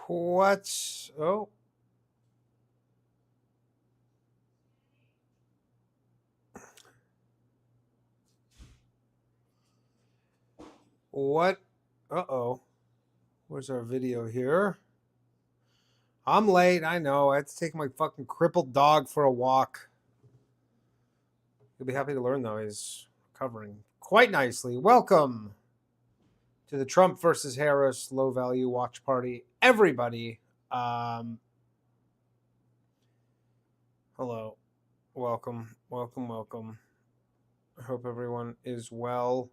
What? Oh. What? Uh-oh. Where's our video here? I'm late. I know. I had to take my fucking crippled dog for a walk. You'll be happy to learn, though, he's recovering quite nicely. Welcome to the Trump versus Harris low value watch party. Everybody. Hello. Welcome. Welcome, welcome. I hope everyone is well.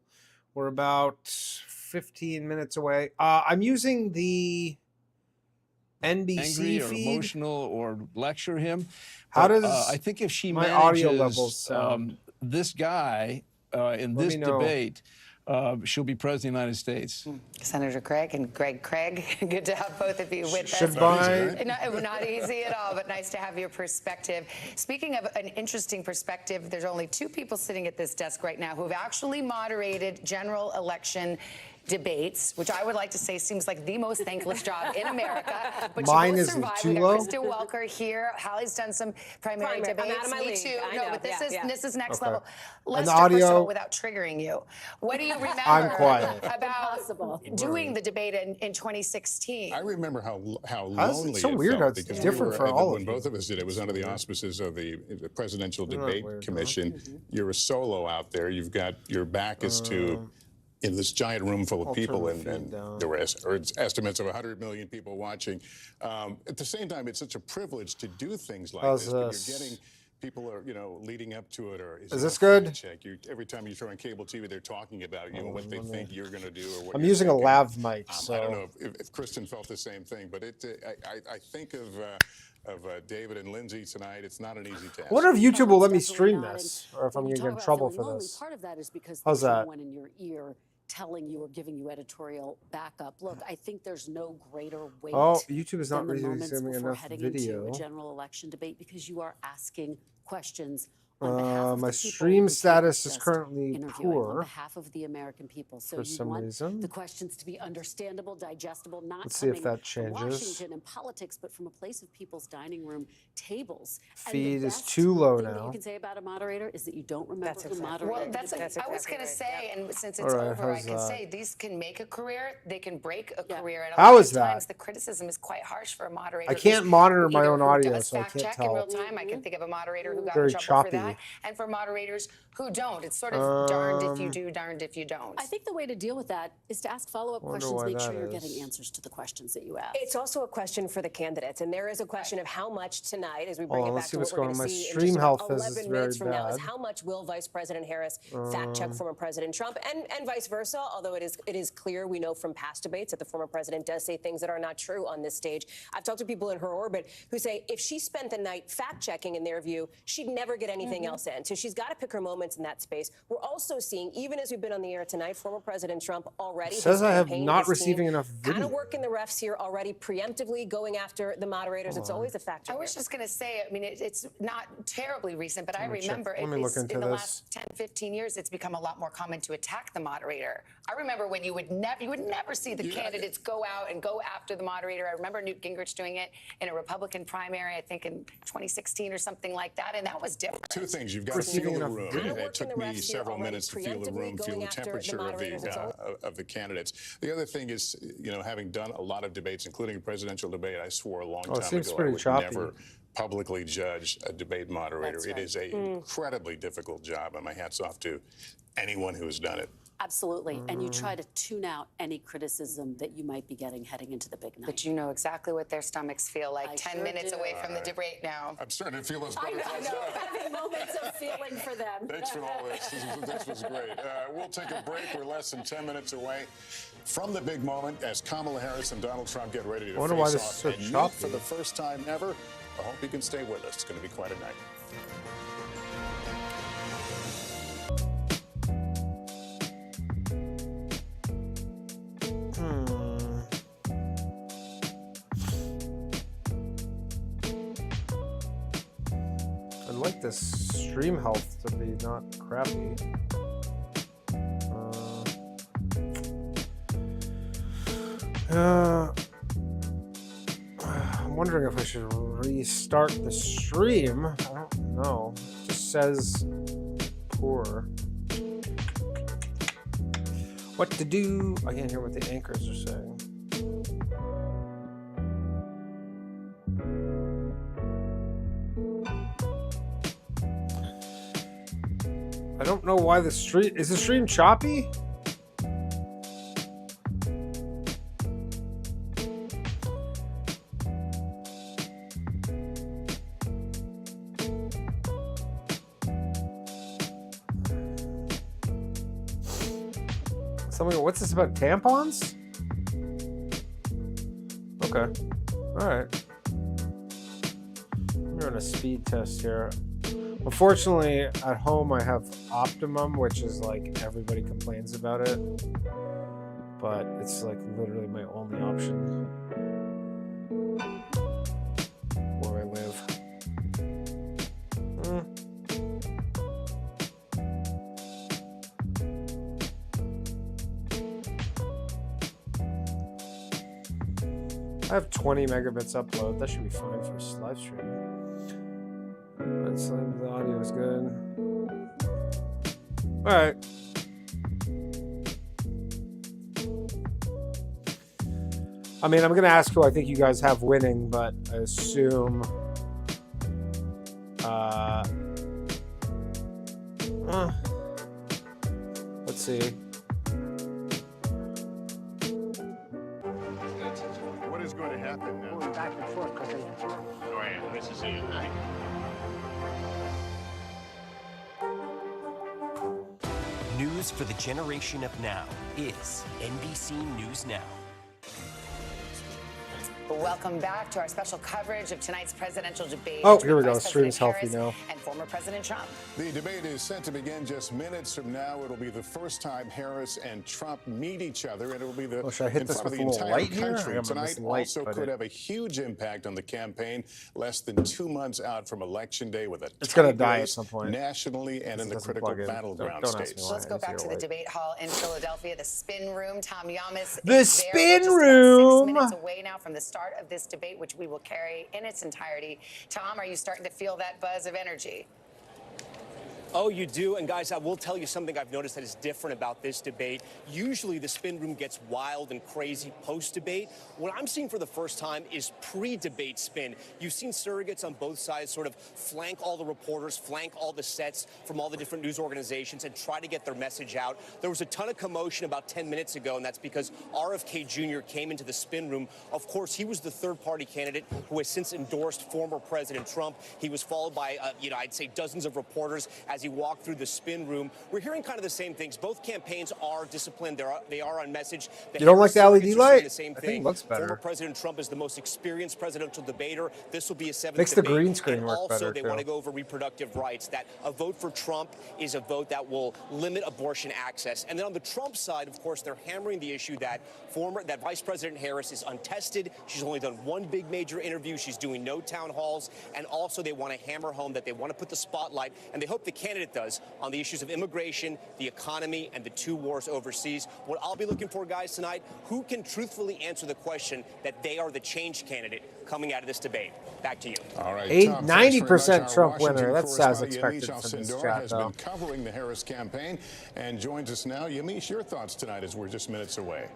We're about 15 minutes away. I'm using the NBC angry or feed. emotional or lecture him. How But, does I think if she my audio manages levels sound? this guy in Let this me know. debate, she'll be president of the United States. Senator Craig and Greg Craig, good to have both of you with Should us. buy- Not easy at all, but nice to have your perspective. Speaking of an interesting perspective, there's only two people sitting at this desk right now who have actually moderated general election debates, which I would like to say seems like the most thankless job in America. But Mine you both isn't survived. too We got low. Krista Welker here. Hallie's done some primary I'm debates. out of my Me league. too. I No, know. but this is next Okay. level. And Lester, the audio- first of all, without triggering you, what do you remember I'm quiet. about Impossible. doing the debate in 2016? I remember how How's it lonely so it weird felt how it's because different for all of when you? both of us did it was under the auspices of the Presidential Not Debate weird, huh? Commission. You're a solo out there. You've got your back is to in this giant room full of I'll people, turn the and feed down. there were estimates of 100 million people watching. At the same time, it's such a privilege to do things like How's this. But this? you're getting people are leading up to it, or Is it this a good? fact check? Every time you throw on cable TV, they're talking about what they think you're going to do or what I'm you're using a thinking. lav mic, I don't so know if Kristen felt the same thing, but I think of David and Lindsay tonight. It's not an easy task. I wonder if YouTube will let me It's stream definitely not. this, or if I'm When going to you get in talk about trouble feeling for lonely, this. Part of that is because How's there's that? no one in your ear telling you or giving you editorial backup. Look, I think there's no greater weight Oh, YouTube is not than the moments releasing before enough heading into video. a general election debate because you are asking questions on behalf of My the people stream who can't status is just currently interviewing on poor behalf of the American people. So for you some want reason. the questions to be understandable, digestible, not Let's see if coming that from changes. Washington and politics, but from a place of people's dining room tables. And Feed the is best too low thing that now. you can say about a moderator is that you don't remember That's who exactly moderated Well, the that's debate. I was going to say, and since it's All right, over, I how's can that? say these can make a career, they can break a Yeah. career, and a How lot is of times that? the criticism is quite harsh for a moderator. I can't monitor my own audio, does so I fact can't check tell. in real time. I can think of a moderator who got Very in trouble for choppy. that, and for moderators who don't. It's sort of darned if you do, darned if you don't. I think the way to deal with that is to ask follow-up Wonder questions, why make sure that you're is. getting answers to the questions that you ask. It's also a question for the candidates, and there is a question of how much tonight, as we bring Oh, it let's back see to what's what we're going going on. to My see in stream just health about is 11 very minutes from now, is bad. how much will Vice President Harris fact check former President Trump, and vice versa, although it is clear, we know from past debates that the former president does say things that are not true on this stage. I've talked to people in her orbit who say if she spent the night fact-checking, in their view, she'd never get anything else in. So she's got to pick her moments in that space. We're also seeing, even as we've been on the air tonight, former President Trump already, Says his I have campaign, not his receiving team, enough kind video. of working the refs here already, preemptively going after the moderators. It's always a factor. I was just going to say, I mean, it's not terribly recent, but I me check. remember Let me look it's, into in the this. last 10, 15 years, it's become a lot more common to attack the moderator. I remember when you would never see the candidates go out and go after the moderator. I remember Newt Gingrich doing it in a Republican primary, I think in 2016 or something like that, and that was different. Two things. You've got to Receiving feel the enough room. video. It took me several minutes to feel the room, feel the temperature of the candidates. The other thing is, having done a lot of debates, including a presidential debate, I swore a long Oh, it time seems ago I pretty would choppy. never publicly judge a debate moderator. That's It right. is an incredibly difficult job, and my hat's off to anyone who has done it. Absolutely. And you try to tune out any criticism that you might be getting heading into the big night. But you know exactly what their stomachs feel like I 10 sure minutes do. away from the debate now. I'm starting to feel those I butterflies. know, having moments of feeling for them. Thanks for all this. This was great. We'll take a break. We're less than 10 minutes away from the big moment as Kamala Harris and Donald Trump get ready to wonder why face this is off so and meet choppy. for the first time ever. I hope you can stay with us. It's going to be quite a night. I'd like this stream health to be not crappy. I'm wondering if I should restart the stream. I don't know. It just says poor. What to do? I can't hear what the anchors are saying. I don't know why the stream is the stream choppy? What's this about tampons? Okay. Alright. I'm doing a speed test here. Unfortunately, at home I have Optimum, which is like everybody complains about it. But it's like literally my only option where I live. I have 20 megabits upload. That should be fine for live streaming. The audio is good. All right. I mean, I'm going to ask who I think you guys have winning, but I assume... let's see. What is going to happen now? Going back and forth because Oh, yeah, this is it, right? News for the generation of now is NBC News Now. Welcome back to our special coverage of tonight's presidential debate. Oh, here we go. Vice Stream's President healthy Harris now. and former President Trump. The debate is set to begin just minutes from now. It'll be the first time Harris and Trump meet each other, and it'll be the should I hit in this front of with the a little entire light here? country. I got my Tonight missing light, also but could have a huge impact on the campaign. Less than 2 months out from Election Day, with a It's gonna tight die at race some point. nationally and in the critical battleground Don't ask states. me why. Let's go back to the debate hall in Philadelphia, the spin room. Tom Yamas The is spin there. We're just room. about 6 minutes away now from the start of this debate, which we will carry in its entirety. Tom, are you starting to feel that buzz of energy? Oh, you do. And guys, I will tell you something I've noticed that is different about this debate. Usually the spin room gets wild and crazy post-debate. What I'm seeing for the first time is pre-debate spin. You've seen surrogates on both sides sort of flank all the reporters, flank all the sets from all the different news organizations and try to get their message out. There was a ton of commotion about 10 minutes ago, and that's because RFK Jr. came into the spin room. Of course, he was the third-party candidate who has since endorsed former President Trump. He was followed by, I'd say dozens of reporters as he walked through the spin room. We're hearing kind of the same things. Both campaigns are disciplined. They are on message. You don't like the LED light? The same I thing. think it looks better. Former President Trump is the most experienced presidential debater. This will be a seventh Makes the debate. green screen and work also, better, they too. want to go over reproductive rights. That a vote for Trump is a vote that will limit abortion access. And then on the Trump side, of course, they're hammering the issue that Vice President Harris is untested. She's only done one big major interview. She's doing no town halls. And also, they want to hammer home that they want to put the spotlight, and they hope the candidate does, on the issues of immigration, the economy, and the 2 wars overseas. What I'll be looking for, guys, tonight, who can truthfully answer the question that they are the change candidate coming out of this debate. Back to you. All right, 90% Trump winner. That's as correspondent expected Yamiche from this Alcindor chat, has though. been covering the Harris campaign and joins us now. Yamiche, your thoughts tonight as we're just minutes away.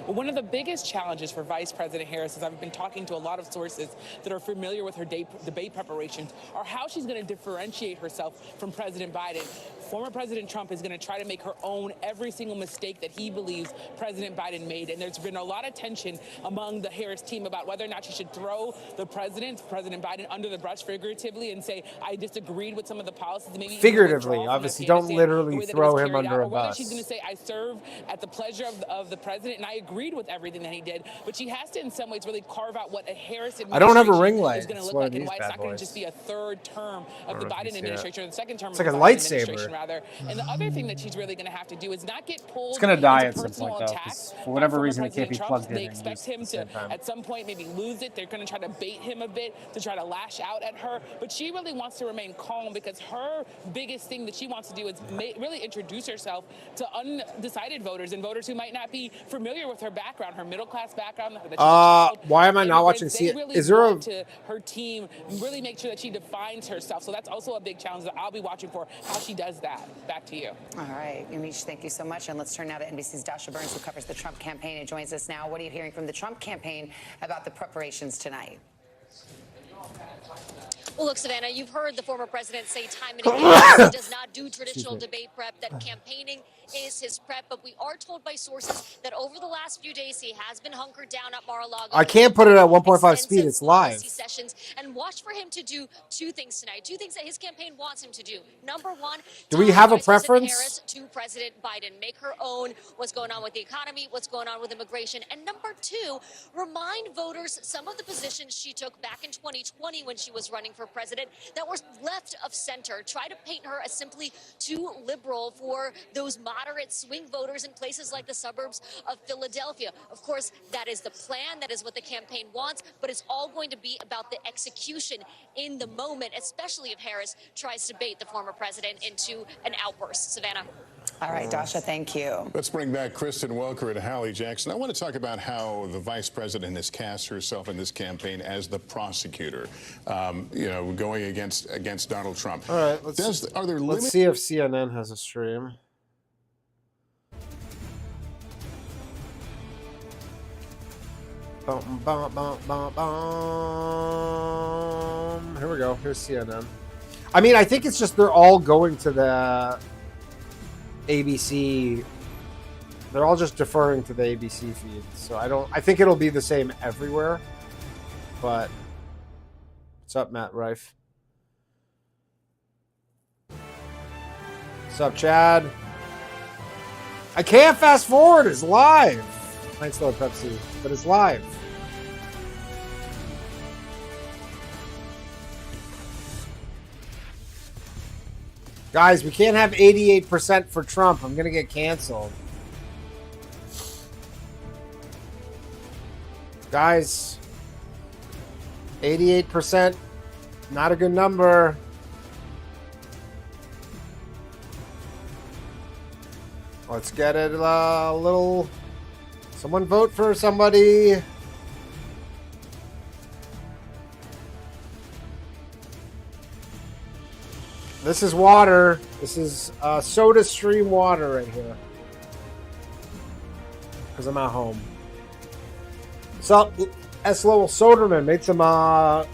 Well, one of the biggest challenges for Vice President Harris, as I've been talking to a lot of sources that are familiar with her debate preparations, are how she's going to differentiate herself from President Biden. Former President Trump is going to try to make her own every single mistake that he believes President Biden made. And there's been a lot of tension among the Harris team about whether or not she should throw President Biden, under the bus figuratively and say, I disagreed with some of the policies. Maybe Figuratively, obviously, don't literally throw him under a or whether bus. she's going to say, I serve at the pleasure of the president, and I agreed with everything that he did. But she has to, in some ways, really carve out what a Harris administration I don't have a ring light. is going to It's look one like of and these why it's bad not going to boys. just be a third term of the don't know if you Biden see administration, it. or the second term It's of like the a Biden lightsaber. administration, rather. And the other thing that she's really going to have to do is not get pulled It's gonna die into at some personal point, though, attack 'cause for by whatever former reason it can't President be Trump. plugged in They and expect used at him the to, same time. at some point, maybe lose it. They're going to try to bait him a bit to try to lash out at her. But she really wants to remain calm, because her biggest thing that she wants to do is really introduce herself to undecided voters and voters who might not be familiar with her background, her middle-class background. That she's a child why am I not watching immigrants. They CNN? really Is there a want to her team really make sure that she defines herself. So that's also a big challenge that I'll be watching for, how she does that. Back to you. All right, Yamiche, thank you so much. And let's turn now to NBC's Dasha Burns, who covers the Trump campaign and joins us now. What are you hearing from the Trump campaign about the preparations tonight? Well, look, Savannah, you've heard the former president say time and again he does not do traditional debate prep, that campaigning is his prep. But we are told by sources that over the last few days, he has been hunkered down at Mar-a-Lago. I can't put it at 1.5 speed. It's live. Sessions, and watch for him to do two things tonight. Two things that his campaign wants him to do. Number one, do we have a Vice President preference? Harris to President Biden, make her own what's going on with the economy, what's going on with immigration. And number two, remind voters some of the positions she took back in 2020 when she was running for president that were left of center. Try to paint her as simply too liberal for those moderate swing voters in places like the suburbs of Philadelphia. Of course, that is the plan. That is what the campaign wants. But it's all going to be about the execution in the moment, especially if Harris tries to bait the former president into an outburst. Savannah. All right, Dasha, thank you. Let's bring back Kristen Welker and Hallie Jackson. I want to talk about how the vice president has cast herself in this campaign as the prosecutor, going against Donald Trump. All right, let's see if CNN has a stream. Bum, bum, bum, bum, bum. Here we go. Here's CNN. I mean, I think it's just they're all going to the ABC. They're all just deferring to the ABC feed. So I think it'll be the same everywhere. But what's up, Matt Rife? What's up, Chad? I can't fast forward. It's live. Thanks to Pepsi, but it's live. Guys, we can't have 88% for Trump. I'm going to get canceled. Guys, 88%, not a good number. Let's get it a little... Someone vote for somebody. This is water. This is Soda Stream water right here. Because I'm at home. So, S. Lowell Soderman made some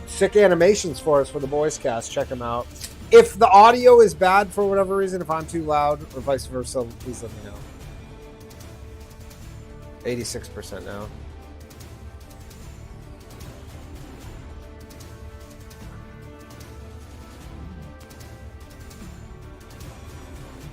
sick animations for us for the Boys Cast. Check them out. If the audio is bad for whatever reason, if I'm too loud or vice versa, please let me know. 86% now.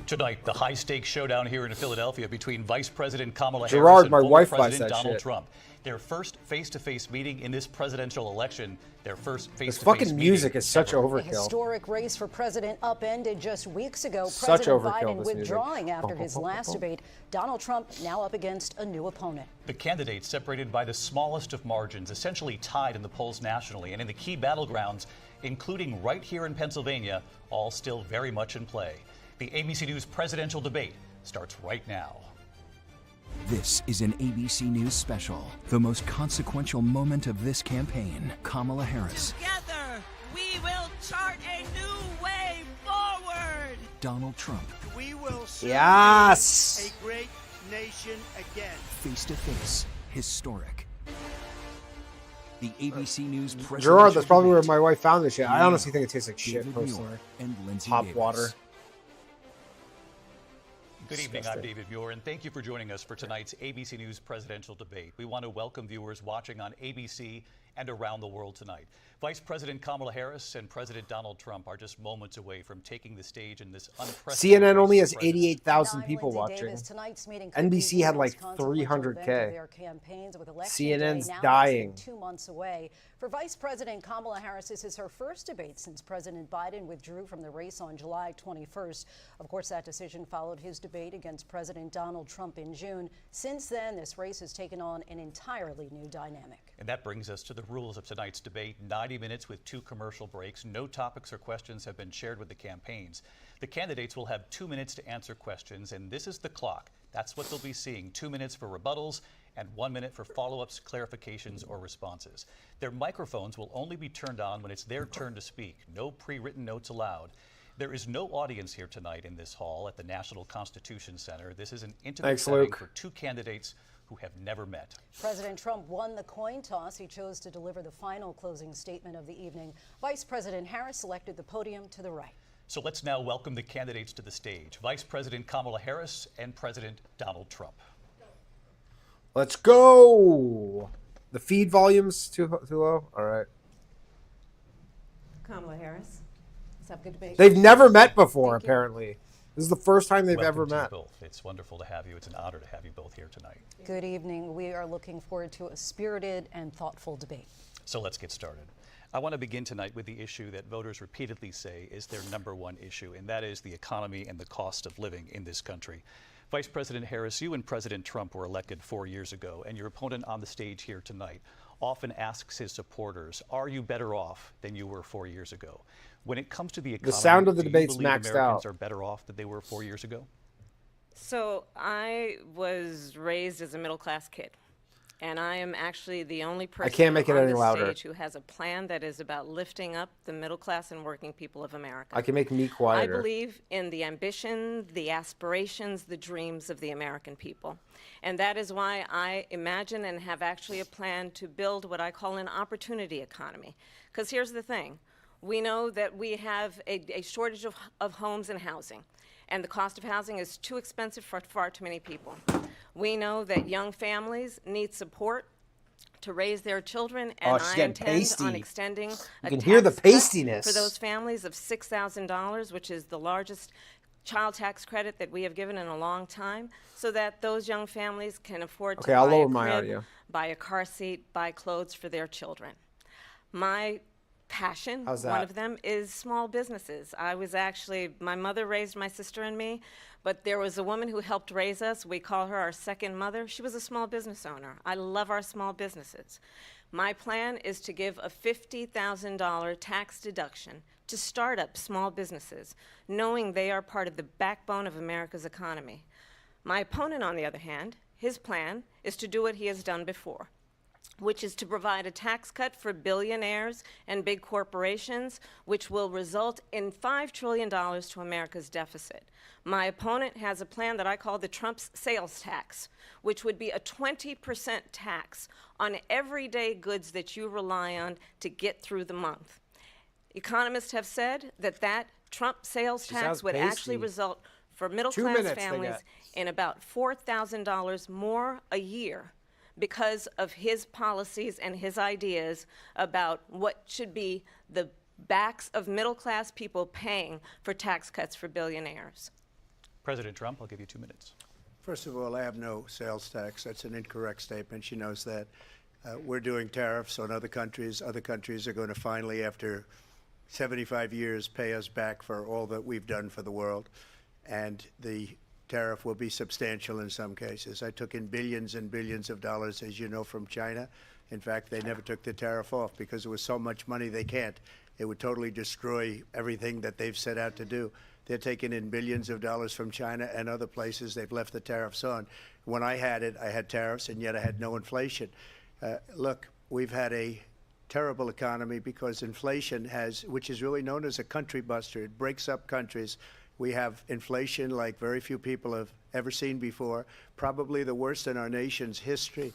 Tonight, the high-stakes showdown here in Philadelphia between Vice President Kamala Gerard, Harris and my former wife buys President that Donald shit. Trump. Their first face-to-face meeting in this presidential election. Their first face-to-face This fucking music meeting is such ever. overkill. The historic race for president upended just weeks ago. Such President overkill, Biden this withdrawing music. after his last debate. Donald Trump now up against a new opponent. The candidates separated by the smallest of margins, essentially tied in the polls nationally and in the key battlegrounds, including right here in Pennsylvania, all still very much in play. The ABC News presidential debate starts right now. This is an ABC News special. The most consequential moment of this campaign. Kamala Harris. Together, we will chart a new way forward. Donald Trump. We will soon Yes. be a great nation again. Face to face. Historic. The ABC News presidential Gerard, that's probably where debate. my wife found this shit. I Now, honestly think it tastes like shit, David personally. Muir and Lindsay Hop Davis. water. Good evening, I'm Disgusting. David Muir, and thank you for joining us for tonight's ABC News presidential debate. We want to welcome viewers watching on ABC and around the world tonight. Vice President Kamala Harris and President Donald Trump are just moments away from taking the stage in this unprecedented CNN only race has for president. 88,000 people Lindsay watching. Davis, tonight's meeting could be NBC had the like most consequential event of 300K. their campaigns, with election CNN's day now dying. less than 2 months away. For Vice President Kamala Harris, this is her first debate since President Biden withdrew from the race on July 21st. Of course, that decision followed his debate against President Donald Trump in June. Since then, this race has taken on an entirely new dynamic. And that brings us to the rules of tonight's debate. 90 minutes with 2 commercial breaks. No topics or questions have been shared with the campaigns. The candidates will have 2 minutes to answer questions, and this is the clock. That's what they'll be seeing. 2 minutes for rebuttals and 1 minute for follow-ups, clarifications, or responses. Their microphones will only be turned on when it's their turn to speak. No pre-written notes allowed. There is no audience here tonight in this hall at the National Constitution Center. This is an intimate setting for two candidates who have never met. President Trump won the coin toss. He chose to deliver the final closing statement of the evening. Vice President Harris selected the podium to the right. So let's now welcome the candidates to the stage. Vice President Kamala Harris and President Donald Trump. Let's go. The feed volume's too low? All right. Kamala Harris. Let's have a good debate. They've never met before, apparently. This is the first time they've ever Welcome to you met. both. It's wonderful to have you. It's an honor to have you both here tonight. Good evening. We are looking forward to a spirited and thoughtful debate. So let's get started. I want to begin tonight with the issue that voters repeatedly say is their #1 issue, and that is the economy and the cost of living in this country. Vice President Harris, you and President Trump were elected 4 years ago, and your opponent on the stage here tonight often asks his supporters, are you better off than you were 4 years ago? When it comes to the economy, The sound of the do you debate's believe maxed Americans out. are better off than they were 4 years ago? So I was raised as a middle-class kid, and I am actually the only person can't make it on any this louder. stage who has a plan that is about lifting up the middle class and working people of America. I can make me quieter. I believe in the ambition, the aspirations, the dreams of the American people. And that is why I imagine and have actually a plan to build what I call an opportunity economy. Because here's the thing. We know that we have a shortage of homes and housing, and the cost of housing is too expensive for far too many people. We know that young families need support to raise their children, and she's I getting intend pasty. on extending a can hear the tax cut pastiness. for those families of $6,000, which is the largest child tax credit that we have given in a long time, so that those young families can afford Okay, to I'll buy lower a my crib, audio. buy a car seat, buy clothes for their children. My passion, How's one that? of them, is small businesses. My mother raised my sister and me, but there was a woman who helped raise us. We call her our second mother. She was a small business owner. I love our small businesses. My plan is to give a $50,000 tax deduction to start up small businesses, knowing they are part of the backbone of America's economy. My opponent, on the other hand, his plan is to do what he has done before, which is to provide a tax cut for billionaires and big corporations, which will result in $5 trillion to America's deficit. My opponent has a plan that I call the Trump's sales tax, which would be a 20% tax on everyday goods that you rely on to get through the month. Economists have said that Trump sales She tax sounds would actually pasty. result for 2 middle-class minutes they families get. in about $4,000 more a year because of his policies and his ideas about what should be the backs of middle-class people paying for tax cuts for billionaires. President Trump, I'll give you 2 minutes. First of all, I have no sales tax. That's an incorrect statement. She knows that. We're doing tariffs on other countries. Other countries are going to finally, after 75 years, pay us back for all that we've done for the world. And the tariff will be substantial in some cases. I took in billions and billions of dollars, as you know, from China. In fact, they never took the tariff off because there was so much money they can't. It would totally destroy everything that they've set out to do. They're taking in billions of dollars from China and other places. They've left the tariffs on. When I had it, I had tariffs, and yet I had no inflation. Look, we've had a terrible economy because inflation which is really known as a country buster. It breaks up countries. We have inflation like very few people have ever seen before, probably the worst in our nation's history.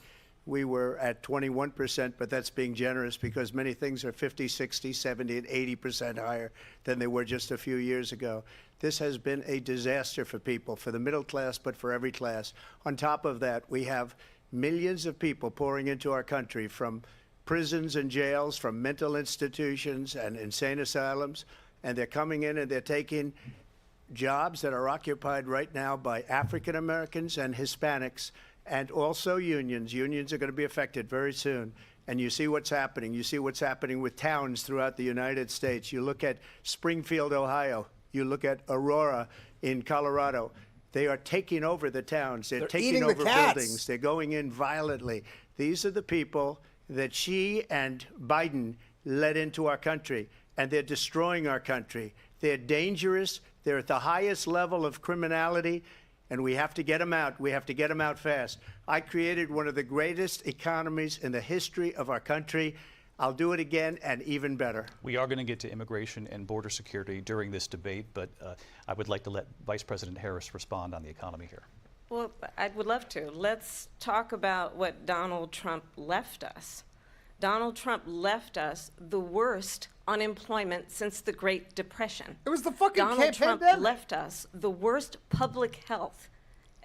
We were at 21%, but that's being generous because many things are 50, 60, 70, and 80% higher than they were just a few years ago. This has been a disaster for people, for the middle class, but for every class. On top of that, we have millions of people pouring into our country from prisons and jails, from mental institutions and insane asylums, and they're coming in and they're taking jobs that are occupied right now by African Americans and Hispanics, and also unions. Unions are going to be affected very soon. And you see what's happening. You see what's happening with towns throughout the United States. You look at Springfield, Ohio. You look at Aurora in Colorado. They are taking over the towns. They're taking eating the over cats. buildings. They're going in violently. These are the people that Xi and Biden led into our country, and they're destroying our country. They're dangerous. They're at the highest level of criminality and we have to get them out. We have to get them out fast. I created one of the greatest economies in the history of our country. I'll do it again and even better. We are going to get to immigration and border security during this debate, but I would like to let Vice President Harris respond on the economy here. Well, I would love to. Let's talk about what Donald Trump left us. Donald Trump left us the worst unemployment since the Great Depression. It was the fucking Donald Trump pandemic. left us the worst public health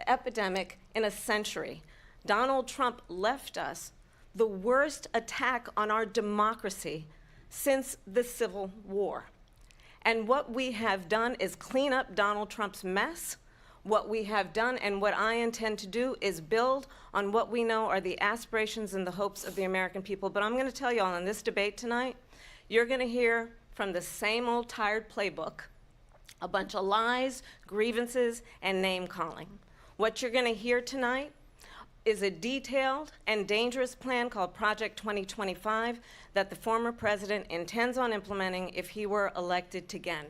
epidemic in a century. Donald Trump left us the worst attack on our democracy since the Civil War. And what we have done is clean up Donald Trump's mess. What we have done and what I intend to do is build on what we know are the aspirations and the hopes of the American people. But I'm going to tell you all in this debate tonight, you're going to hear from the same old tired playbook, a bunch of lies, grievances, and name-calling. What you're going to hear tonight is a detailed and dangerous plan called Project 2025 that the former president intends on implementing if he were elected again.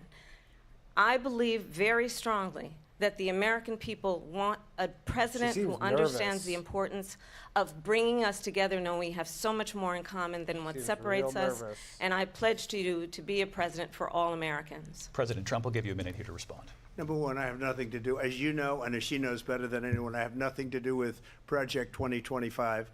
I believe very strongly that the American people want a president who understands the importance of bringing us together, knowing we have so much more in common than what separates us. And I pledge to you to be a president for all Americans. President Trump will give you a minute here to respond. Number one, I have nothing to do, as you know, and as she knows better than anyone, I have nothing to do with Project 2025.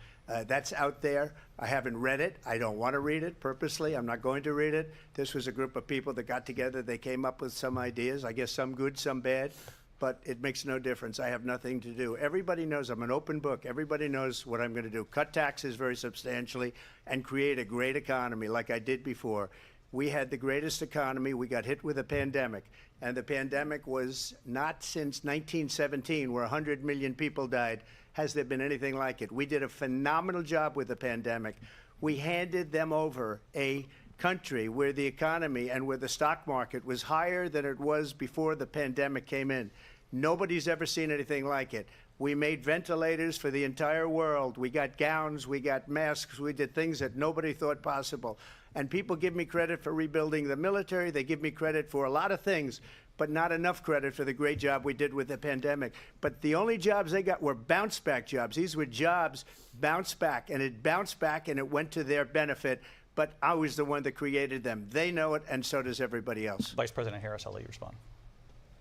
That's out there. I haven't read it. I don't want to read it purposely. I'm not going to read it. This was a group of people that got together. They came up with some ideas, I guess some good, some bad, but it makes no difference. I have nothing to do. Everybody knows I'm an open book. Everybody knows what I'm going to do. Cut taxes very substantially and create a great economy like I did before. We had the greatest economy. We got hit with a pandemic. And the pandemic was not since 1917, where 100 million people died, has there been anything like it. We did a phenomenal job with the pandemic. We handed them over a country where the economy and where the stock market was higher than it was before the pandemic came in. Nobody's ever seen anything like it. We made ventilators for the entire world. We got gowns, we got masks, we did things that nobody thought possible. And people give me credit for rebuilding the military. They give me credit for a lot of things, but not enough credit for the great job we did with the pandemic. But the only jobs they got were bounce back jobs. These were jobs bounce back, and it bounced back and it went to their benefit. But I was the one that created them. They know it, and so does everybody else. Vice President Harris, I'll let you respond.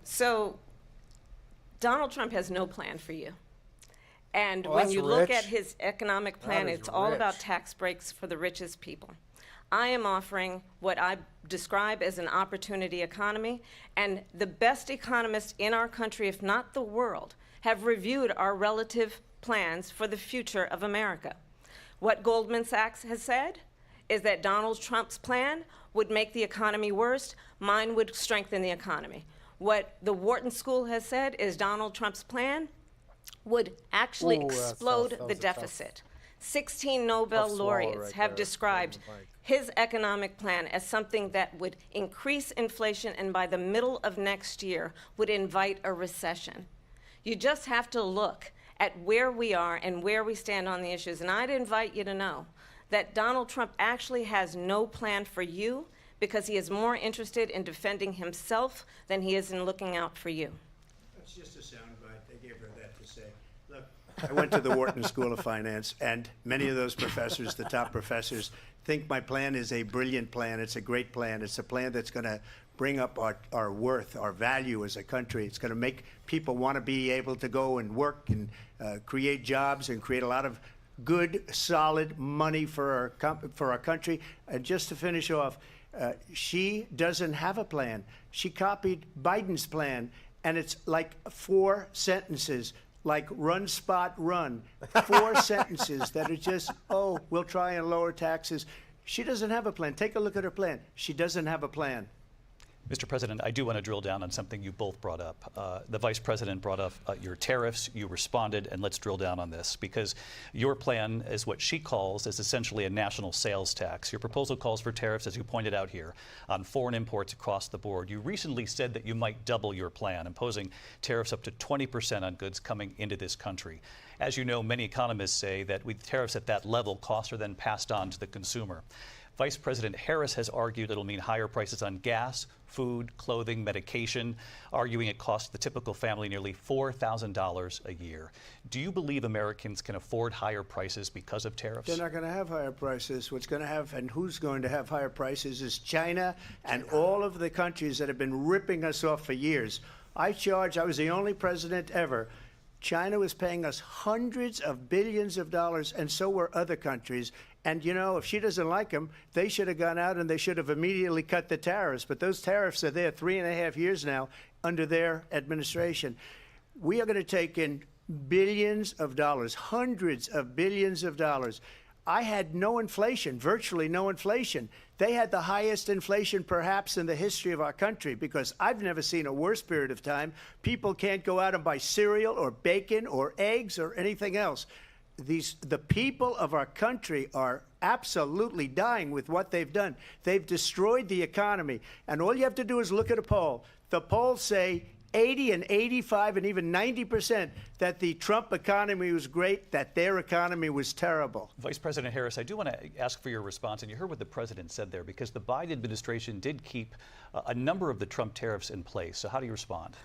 So Donald Trump has no plan for you. And Oh, when that's you look rich. at his economic plan, That is it's all about rich. tax breaks for the richest people. I am offering what I describe as an opportunity economy, and the best economists in our country, if not the world, have reviewed our relative plans for the future of America. What Goldman Sachs has said is that Donald Trump's plan would make the economy worse, mine would strengthen the economy. What the Wharton School has said is Donald Trump's plan would actually Ooh, that's explode tough. That the was a tough- deficit. 16 Nobel swallow laureates right have there. described his economic plan as something that would increase inflation and by the middle of next year would invite a recession. You just have to look at where we are and where we stand on the issues. And I'd invite you to know that Donald Trump actually has no plan for you because he is more interested in defending himself than he is in looking out for you. That's just a soundbite. They gave her that to say. Look, I went to the Wharton School of Finance, and many of those professors, the top professors, think my plan is a brilliant plan. It's a great plan. It's a plan that's going to bring up our worth, our value as a country. It's going to make people want to be able to go and work and create jobs and create a lot of good, solid money for our country. And just to finish off, she doesn't have a plan. She copied Biden's plan, and it's like 4 sentences, like run, spot, run. 4 sentences that are just, oh, we'll try and lower taxes. She doesn't have a plan. Take a look at her plan. She doesn't have a plan. Mr. President, I do want to drill down on something you both brought up. The Vice President brought up your tariffs. You responded, and let's drill down on this, because your plan is what she calls is essentially a national sales tax. Your proposal calls for tariffs, as you pointed out here, on foreign imports across the board. You recently said that you might double your plan, imposing tariffs up to 20% on goods coming into this country. As you know, many economists say that with tariffs at that level, costs are then passed on to the consumer. Vice President Harris has argued it'll mean higher prices on gas, food, clothing, medication, arguing it costs the typical family nearly $4,000 a year. Do you believe Americans can afford higher prices because of tariffs? They're not going to have higher prices. What's going to have, and who's going to have higher prices, is China and all of the countries that have been ripping us off for years. I was the only president ever. China was paying us hundreds of billions of dollars, and so were other countries. And, you know, if she doesn't like them, they should have gone out and they should have immediately cut the tariffs. But those tariffs are there 3.5 years now under their administration. We are going to take in billions of dollars, hundreds of billions of dollars. I had no inflation, virtually no inflation. They had the highest inflation perhaps in the history of our country, because I've never seen a worse period of time. People can't go out and buy cereal or bacon or eggs or anything else. The people of our country are absolutely dying with what they've done. They've destroyed the economy. And all you have to do is look at a poll. The polls say 80 and 85 and even 90% that the Trump economy was great, that their economy was terrible. Vice President Harris, I do want to ask for your response, and you heard what the president said there, because the Biden administration did keep a number of the Trump tariffs in place. So how do you respond?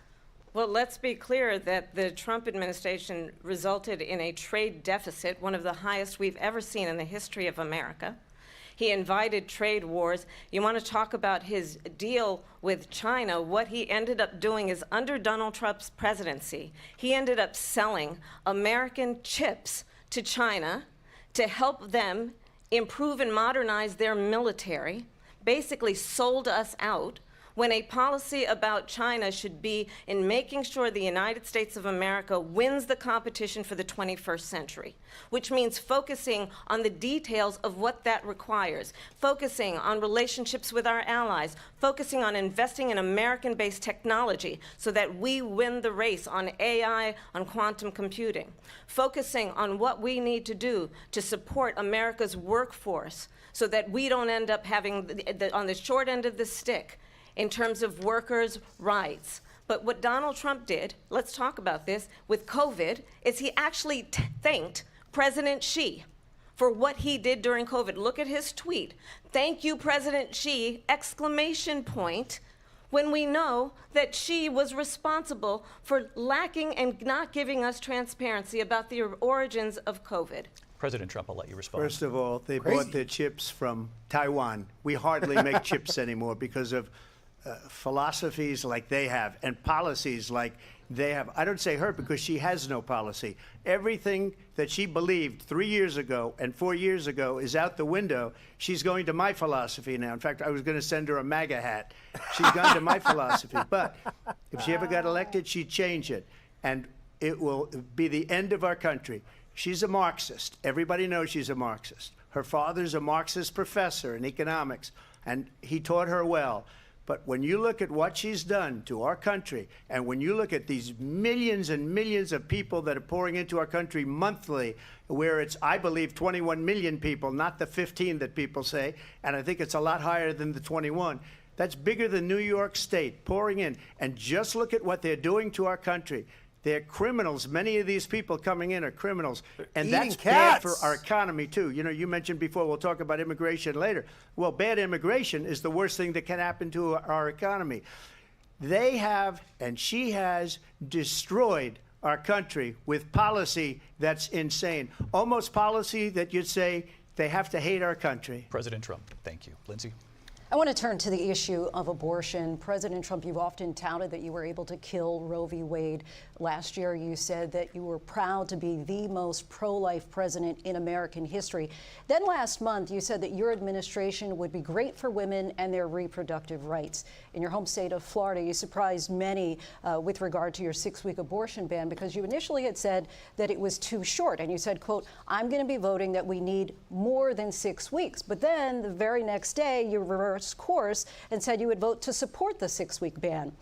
Well, let's be clear that the Trump administration resulted in a trade deficit, one of the highest we've ever seen in the history of America. He invited trade wars. You want to talk about his deal with China? What he ended up doing is, under Donald Trump's presidency, he ended up selling American chips to China to help them improve and modernize their military, basically sold us out, when a policy about China should be in making sure the United States of America wins the competition for the 21st century, which means focusing on the details of what that requires, focusing on relationships with our allies, focusing on investing in American-based technology so that we win the race on AI, on quantum computing, focusing on what we need to do to support America's workforce so that we don't end up having on the short end of the stick in terms of workers' rights. But what Donald Trump did, let's talk about this, with COVID, is he actually thanked President Xi for what he did during COVID. Look at his tweet. Thank you, President Xi, exclamation point, when we know that Xi was responsible for lacking and not giving us transparency about the origins of COVID. President Trump, I'll let you respond. First of all, they bought their chips from Taiwan. We hardly make chips anymore because of philosophies like they have and policies like they have. I don't say her because she has no policy. Everything that she believed 3 years ago and 4 years ago is out the window. She's going to my philosophy now. In fact, I was going to send her a MAGA hat. She's gone to my philosophy. But if she ever got elected, she'd change it. And it will be the end of our country. She's a Marxist. Everybody knows she's a Marxist. Her father's a Marxist professor in economics, and he taught her well. But when you look at what she's done to our country, and when you look at these millions and millions of people that are pouring into our country monthly, where it's, I believe, 21 million people, not the 15 that people say, and I think it's a lot higher than the 21. That's bigger than New York State pouring in. And just look at what they're doing to our country. They're criminals. Many of these people coming in are criminals. And that's bad for our economy, too. You know, you mentioned before, we'll talk about immigration later. Well, bad immigration is the worst thing that can happen to our economy. They have, and she has, destroyed our country with policy that's insane. Almost policy that you'd say they have to hate our country. President Trump, thank you. Lindsay? I want to turn to the issue of abortion. President Trump, you've often touted that you were able to kill Roe v. Wade. Last year, you said that you were proud to be the most pro-life president in American history. Then last month, you said that your administration would be great for women and their reproductive rights. In your home state of Florida, you surprised many with regard to your 6-week abortion ban, because you initially had said that it was too short. And you said, quote, I'm going to be voting that we need more than 6 weeks. But then the very next day, you reversed course and said you would vote to support the 6-week ban.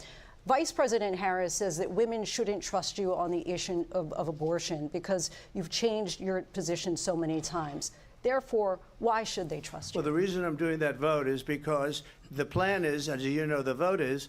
Vice President Harris says that women shouldn't trust you on the issue of abortion because you've changed your position so many times. Therefore, why should they trust you? Well, the reason I'm doing that vote is because the plan is, as you know, the vote is,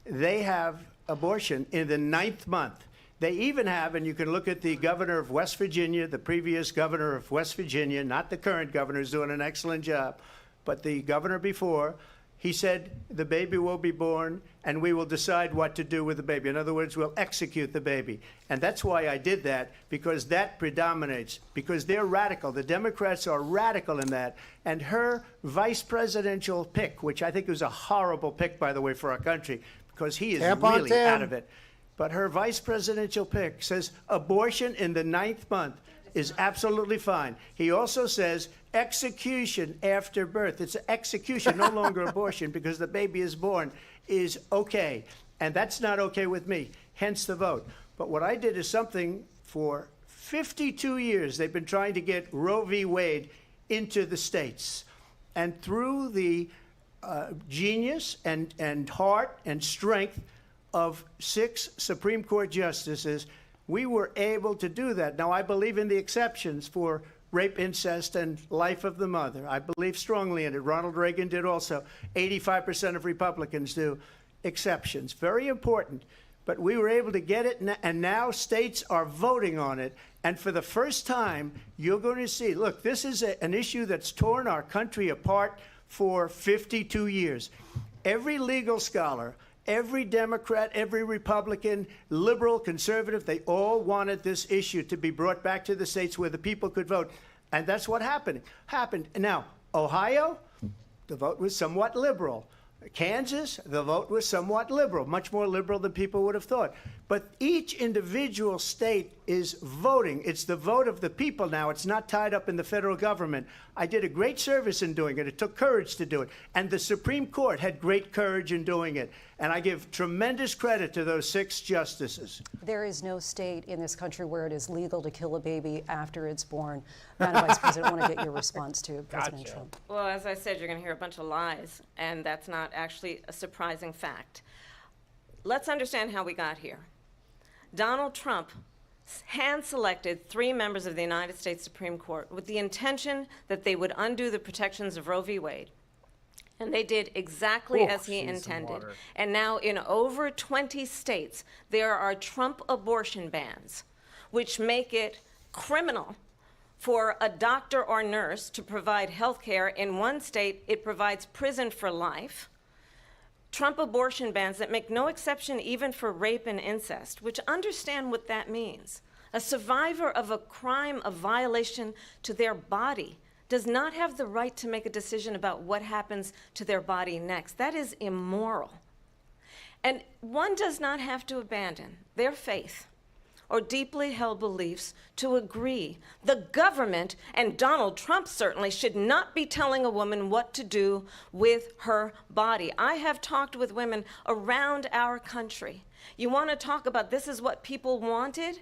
they have abortion in the 9th month. They even have, and you can look at the governor of West Virginia, the previous governor of West Virginia, not the current governor, who's doing an excellent job, but the governor before, he said the baby will be born and we will decide what to do with the baby. In other words, we'll execute the baby. And that's why I did that, because that predominates, because they're radical. The Democrats are radical in that. And her vice presidential pick, which I think was a horrible pick, by the way, for our country, because he is really out of it. But her vice presidential pick says abortion in the 9th month is absolutely fine. He also says execution after birth. It's execution, no longer abortion, because the baby is born, is okay. And that's not okay with me, hence the vote. But what I did is something for 52 years. They've been trying to get Roe v. Wade into the states. And through the genius and heart and strength of 6 Supreme Court justices, we were able to do that. Now, I believe in the exceptions for rape, incest, and life of the mother. I believe strongly in it. Ronald Reagan did also. 85% of Republicans do. Exceptions. Very important. But we were able to get it, and now states are voting on it. And for the first time, you're going to see, look, this is an issue that's torn our country apart for 52 years. Every legal scholar, every Democrat, every Republican, liberal, conservative, they all wanted this issue to be brought back to the states where the people could vote. And that's what happened. Now, Ohio, the vote was somewhat liberal. Kansas, the vote was somewhat liberal, much more liberal than people would have thought. But each individual state is voting. It's the vote of the people now. It's not tied up in the federal government. I did a great service in doing it. It took courage to do it. And the Supreme Court had great courage in doing it. And I give tremendous credit to those 6 justices. There is no state in this country where it is legal to kill a baby after it's born. Madam Vice President, I want to get your response to President Trump. Well, as I said, you're going to hear a bunch of lies, and that's not actually a surprising fact. Let's understand how we got here. Donald Trump hand-selected 3 members of the United States Supreme Court with the intention that they would undo the protections of Roe v. Wade. And they did exactly as he intended. And now in over 20 states, there are Trump abortion bans, which make it criminal for a doctor or nurse to provide health care. In one state, it provides prison for life. Trump abortion bans that make no exception even for rape and incest, which understand what that means. A survivor of a crime of violation to their body does not have the right to make a decision about what happens to their body next. That is immoral. And one does not have to abandon their faith or deeply held beliefs to agree. The government, and Donald Trump certainly, should not be telling a woman what to do with her body. I have talked with women around our country. You want to talk about this is what people wanted?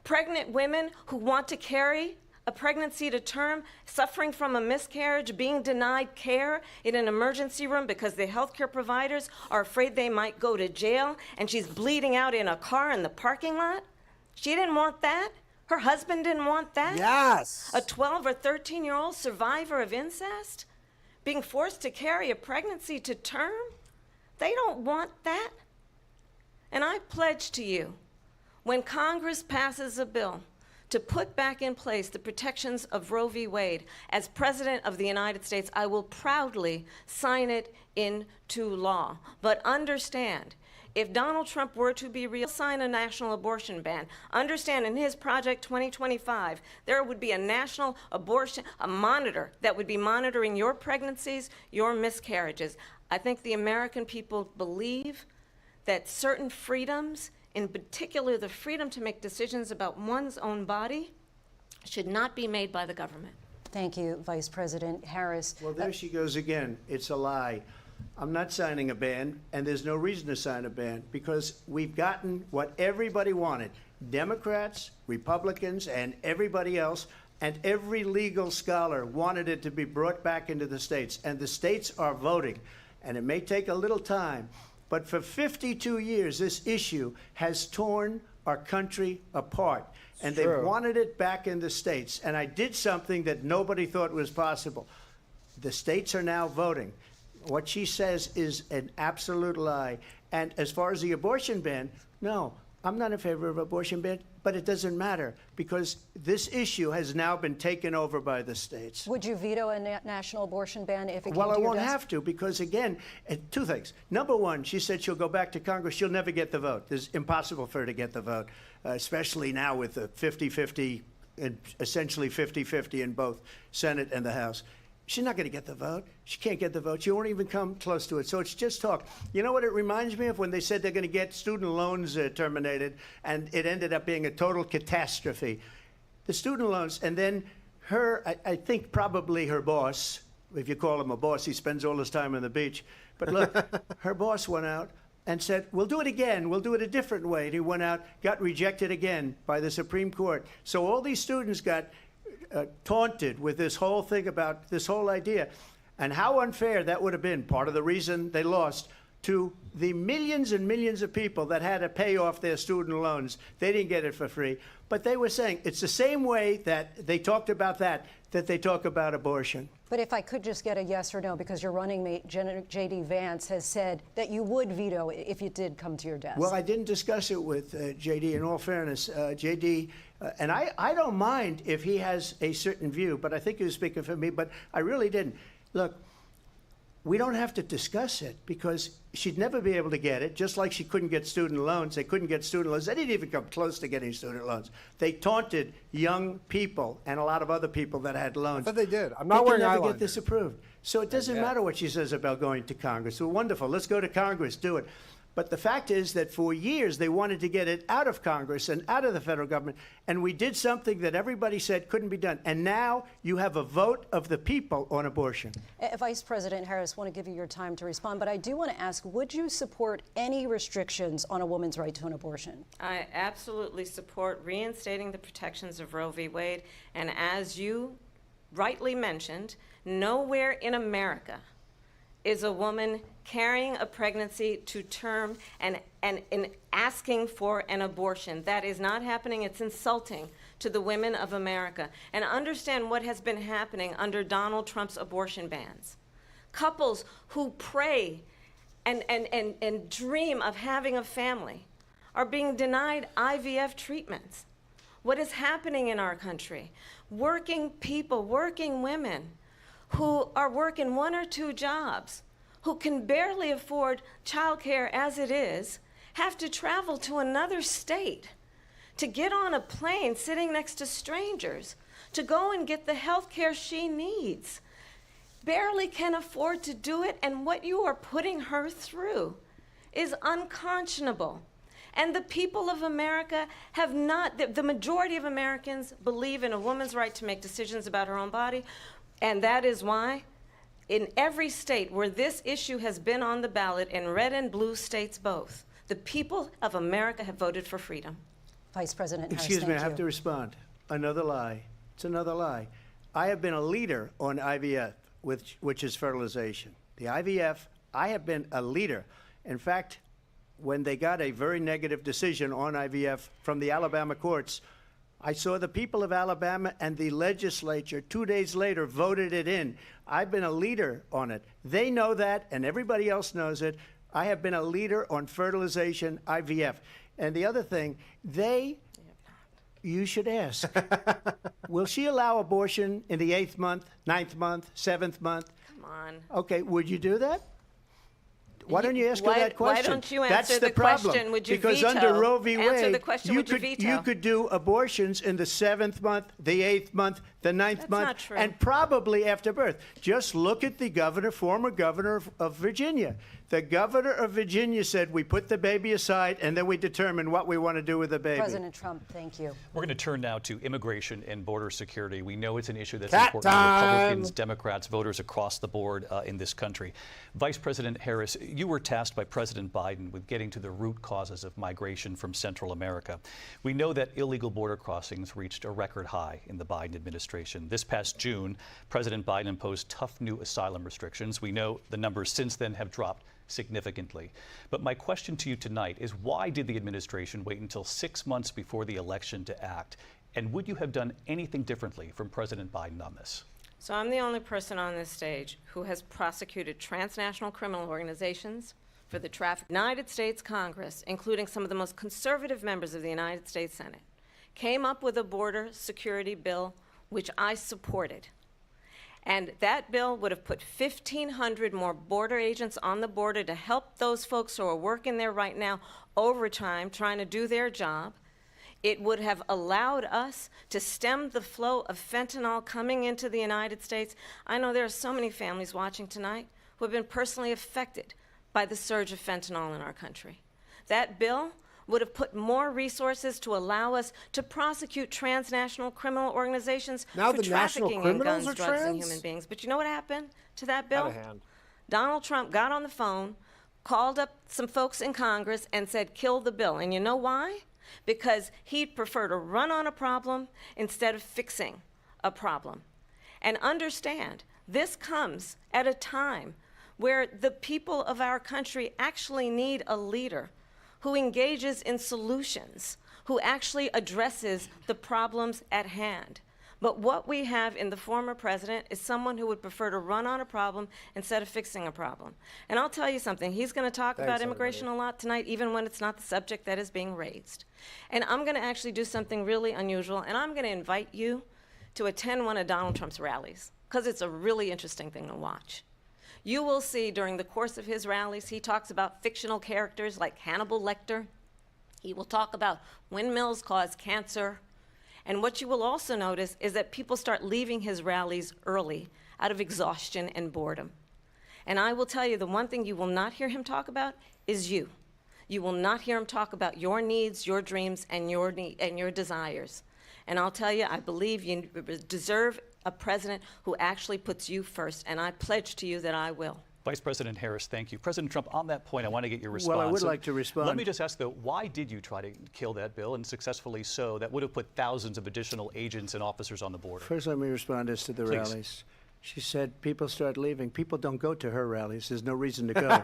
Pregnant women who want to carry a pregnancy to term, suffering from a miscarriage, being denied care in an emergency room because the healthcare providers are afraid they might go to jail, and she's bleeding out in a car in the parking lot. She didn't want that. Her husband didn't want that. Yes. A 12 or 13-year-old survivor of incest being forced to carry a pregnancy to term. They don't want that. And I pledge to you, when Congress passes a bill to put back in place the protections of Roe v. Wade, as President of the United States, I will proudly sign it into law. But understand, if Donald Trump were to be real, sign a national abortion ban. Understand, in his Project 2025, there would be a national abortion, a monitor that would be monitoring your pregnancies, your miscarriages. I think the American people believe that certain freedoms, in particular the freedom to make decisions about one's own body, should not be made by the government. Thank you, Vice President Harris. Well, there she goes again. It's a lie. I'm not signing a ban, and there's no reason to sign a ban, because we've gotten what everybody wanted. Democrats, Republicans, and everybody else, and every legal scholar wanted it to be brought back into the states, and the states are voting. And it may take a little time, but for 52 years, this issue has torn our country apart. And they've wanted it back in the states. And I did something that nobody thought was possible. The states are now voting. What she says is an absolute lie. And as far as the abortion ban, no, I'm not in favor of abortion ban, but it doesn't matter because this issue has now been taken over by the states. Would you veto a national abortion ban if it came Well, to I your won't desk? have to because, again, two things. Number one, she said she'll go back to Congress. She'll never get the vote. It's impossible for her to get the vote, especially now with the 50-50, and essentially 50-50 in both Senate and the House. She's not going to get the vote. She can't get the vote. She won't even come close to it. So it's just talk. You know what it reminds me of? When they said they're going to get student loans terminated, and it ended up being a total catastrophe. The student loans, and then I think probably her boss, if you call him a boss, he spends all his time on the beach. But look, her boss went out and said, we'll do it again. We'll do it a different way. And he went out, got rejected again by the Supreme Court. So all these students got taunted with this whole thing about this whole idea. And how unfair that would have been, part of the reason they lost, to the millions and millions of people that had to pay off their student loans. They didn't get it for free. But they were saying it's the same way that they talked about that they talk about abortion. But if I could just get a yes or no, because your running mate, J.D. Vance, has said that you would veto it if it did come to your desk. Well, I didn't discuss it with J.D. In all fairness, J.D., and I don't mind if he has a certain view, but I think he was speaking for me, but I really didn't. Look, we don't have to discuss it because she'd never be able to get it, just like she couldn't get student loans. They couldn't get student loans. They didn't even come close to getting student loans. They taunted young people and a lot of other people that had loans. I thought they did. I'm not wearing eyeliner. They can never eyeliner. get this approved. So it doesn't matter what she says about going to Congress. Well, wonderful. Let's go to Congress. Do it. But the fact is that for years they wanted to get it out of Congress and out of the federal government, and we did something that everybody said couldn't be done. And now you have a vote of the people on abortion. Vice President Harris, I want to give you your time to respond, but I do want to ask, would you support any restrictions on a woman's right to an abortion? I absolutely support reinstating the protections of Roe v. Wade, and as you rightly mentioned, nowhere in America is a woman carrying a pregnancy to term and asking for an abortion. That is not happening. It's insulting to the women of America. And understand what has been happening under Donald Trump's abortion bans. Couples who pray and dream of having a family are being denied IVF treatments. What is happening in our country? Working people, working women, who are working 1 or 2 jobs, who can barely afford childcare as it is, have to travel to another state to get on a plane sitting next to strangers to go and get the health care she needs. Barely can afford to do it, and what you are putting her through is unconscionable. And the people of America have not, the majority of Americans believe in a woman's right to make decisions about her own body. And that is why, in every state where this issue has been on the ballot, in red and blue states both, the people of America have voted for freedom. Vice President Harris, Excuse me, I thank have you. to respond. Another lie. It's another lie. I have been a leader on IVF, which is fertilization. The IVF, I have been a leader. In fact, when they got a very negative decision on IVF from the Alabama courts, I saw the people of Alabama and the legislature 2 days later voted it in. I've been a leader on it. They know that, and everybody else knows it. I have been a leader on fertilization, IVF. And the other thing, you should ask, will she allow abortion in the 8th month, 9th month, 7th month? Come on. Okay, would you do that? Why don't you ask her that question? Why don't you That's answer the the problem. question, would you Because veto? under Roe v. Wade, Answer the question, you would you could veto? you could do abortions in the 7th month, the 8th month, the 9th That's month, not true. and probably after birth. Just look at the governor, former governor of Virginia. The governor of Virginia said we put the baby aside and then we determine what we want to do with the baby. President Trump, thank you. We're going to turn now to immigration and border security. We know it's an issue that's Cat important to time. Republicans, Democrats, voters across the board in this country. Vice President Harris, you were tasked by President Biden with getting to the root causes of migration from Central America. We know that illegal border crossings reached a record high in the Biden administration. This past June, President Biden imposed tough new asylum restrictions. We know the numbers since then have dropped significantly. But my question to you tonight is, why did the administration wait until 6 months before the election to act? And would you have done anything differently from President Biden on this? So I'm the only person on this stage who has prosecuted transnational criminal organizations, for the traffic. United States Congress, including some of the most conservative members of the United States Senate, came up with a border security bill, which I supported. And that bill would have put 1,500 more border agents on the border to help those folks who are working there right now overtime, trying to do their job. It would have allowed us to stem the flow of fentanyl coming into the United States. I know there are so many families watching tonight who have been personally affected by the surge of fentanyl in our country. That bill would have put more resources to allow us to prosecute transnational criminal organizations Now for the national trafficking in criminals guns, are drugs, and trans? human beings. But you know what happened to that bill? Out of hand. Donald Trump got on the phone, called up some folks in Congress, and said, kill the bill. And you know why? Because he'd prefer to run on a problem instead of fixing a problem. And understand, this comes at a time where the people of our country actually need a leader who engages in solutions, who actually addresses the problems at hand. But what we have in the former president is someone who would prefer to run on a problem instead of fixing a problem. And I'll tell you something, he's going to talk about immigration a lot tonight, even when it's not the subject that is being raised. And I'm going to actually do something really unusual, and I'm going to invite you to attend one of Donald Trump's rallies, because it's a really interesting thing to watch. You will see during the course of his rallies, he talks about fictional characters like Hannibal Lecter. He will talk about windmills cause cancer. And what you will also notice is that people start leaving his rallies early out of exhaustion and boredom. And I will tell you, the one thing you will not hear him talk about is you. You will not hear him talk about your needs, your dreams, and your desires. And I'll tell you, I believe you deserve a president who actually puts you first, and I pledge to you that I will. Vice President Harris, thank you. President Trump, on that point, I want to get your response. Well, I would like to respond. Let me just ask, though, why did you try to kill that bill, and successfully so, that would have put thousands of additional agents and officers on the border? First, let me respond as to the Please. rallies. She said people start leaving. People don't go to her rallies. There's no reason to go.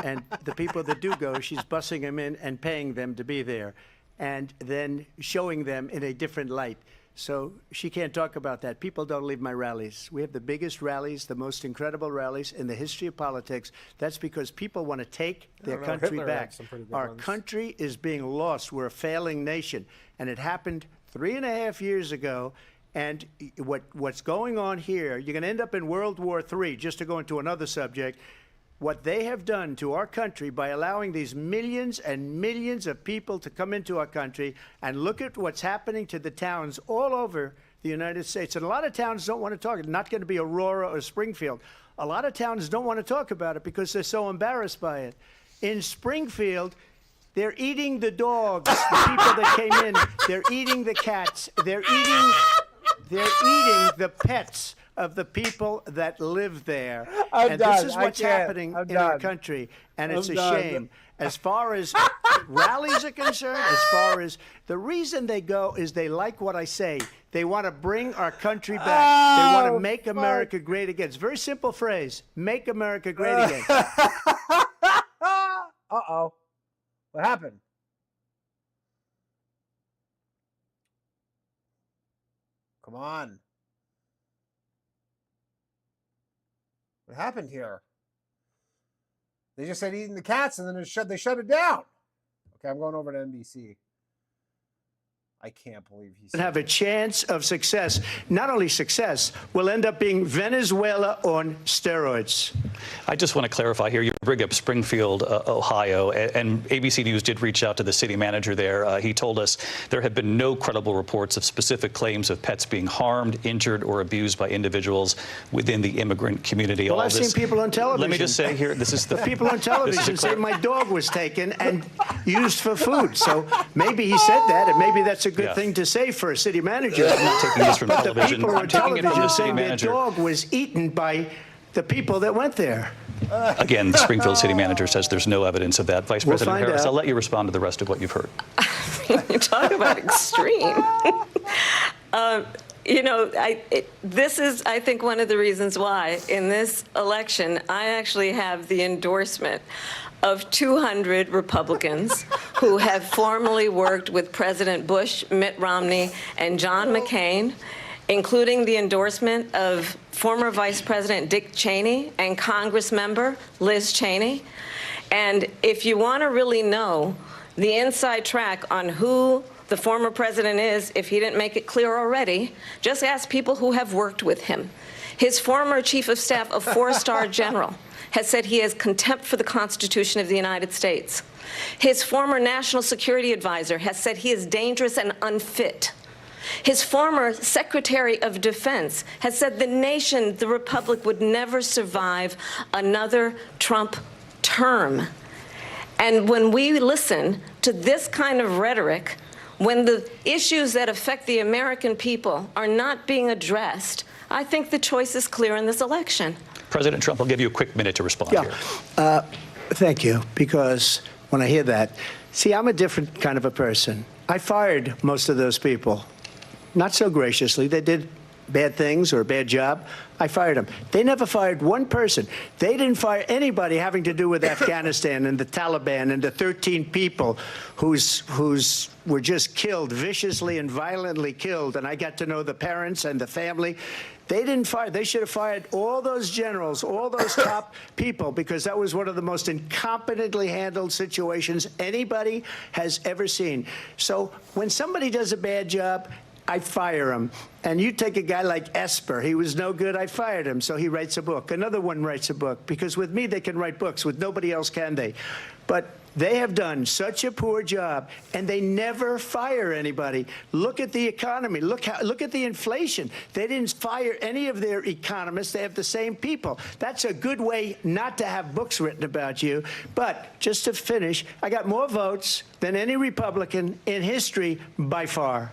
And the people that do go, she's bussing them in and paying them to be there, and then showing them in a different light. So she can't talk about that. People don't leave my rallies. We have the biggest rallies, the most incredible rallies in the history of politics. That's because people want to take their country Hitler back. had some pretty good Our ones. country is being lost. We're a failing nation. And it happened 3.5 years ago. And what's going on here, you're going to end up in World War III, just to go into another subject. What they have done to our country by allowing these millions and millions of people to come into our country, and look at what's happening to the towns all over the United States. And a lot of towns don't want to talk. It's not going to be Aurora or Springfield. A lot of towns don't want to talk about it because they're so embarrassed by it. In Springfield, they're eating the dogs, the people that came in. They're eating the cats. They're eating the pets of the people that live there. I'm done. This is I what's can't. happening I'm in our done. country, and I'm it's a done. shame. As far as rallies are concerned, as far as the reason they go is they like what I say. They want to bring our country back. They want to make America great again. It's a very simple phrase, make America great again. Uh-oh. What happened? Come on. What happened here? They just said eating the cats, and then they shut it down. Okay, I'm going over to NBC. I can't believe he's Have a chance of success. Not only success, will end up being Venezuela on steroids. I just want to clarify here. You bring up Springfield, Ohio, and ABC News did reach out to the city manager there. He told us there have been no credible reports of specific claims of pets being harmed, injured, or abused by individuals within the immigrant community. Well, I've seen people on television. Let me just say here, this is the people on television say my dog was taken and used for food. So maybe he said that, and maybe that's a good thing to say for a city manager. I'm not taking this from but television. the people I'm on taking it from television the city saying their manager. dog was eaten by the people that went there. Again, the Springfield city manager says there's no evidence of that. Vice We'll President find Harris, out. I'll let you respond to the rest of what you've heard. You talk about extreme. You know, this is, I think, one of the reasons why in this election I actually have the endorsement of 200 Republicans who have formerly worked with President Bush, Mitt Romney, and John McCain, including the endorsement of former Vice President Dick Cheney and Congress member Liz Cheney. And if you want to really know the inside track on who the former president is, if he didn't make it clear already, just ask people who have worked with him. His former chief of staff, a four-star general, has said he has contempt for the Constitution of the United States. His former national security advisor has said he is dangerous and unfit. His former Secretary of Defense has said the nation, the Republic, would never survive another Trump term. And when we listen to this kind of rhetoric, when the issues that affect the American people are not being addressed, I think the choice is clear in this election. President Trump, I'll give you a quick minute to respond here. Thank you, because when I hear that, see, I'm a different kind of a person. I fired most of those people. Not so graciously. They did bad things or a bad job. I fired them. They never fired one person. They didn't fire anybody having to do with Afghanistan and the Taliban and the 13 people who's were just killed, viciously and violently killed. And I got to know the parents and the family. They didn't fire. They should have fired all those generals, all those top people, because that was one of the most incompetently handled situations anybody has ever seen. So when somebody does a bad job, I fire him. And you take a guy like Esper. He was no good. I fired him. So he writes a book. Another one writes a book. Because with me, they can write books. With nobody else can they. But they have done such a poor job, and they never fire anybody. Look at the economy. Look at the inflation. They didn't fire any of their economists. They have the same people. That's a good way not to have books written about you. But just to finish, I got more votes than any Republican in history by far.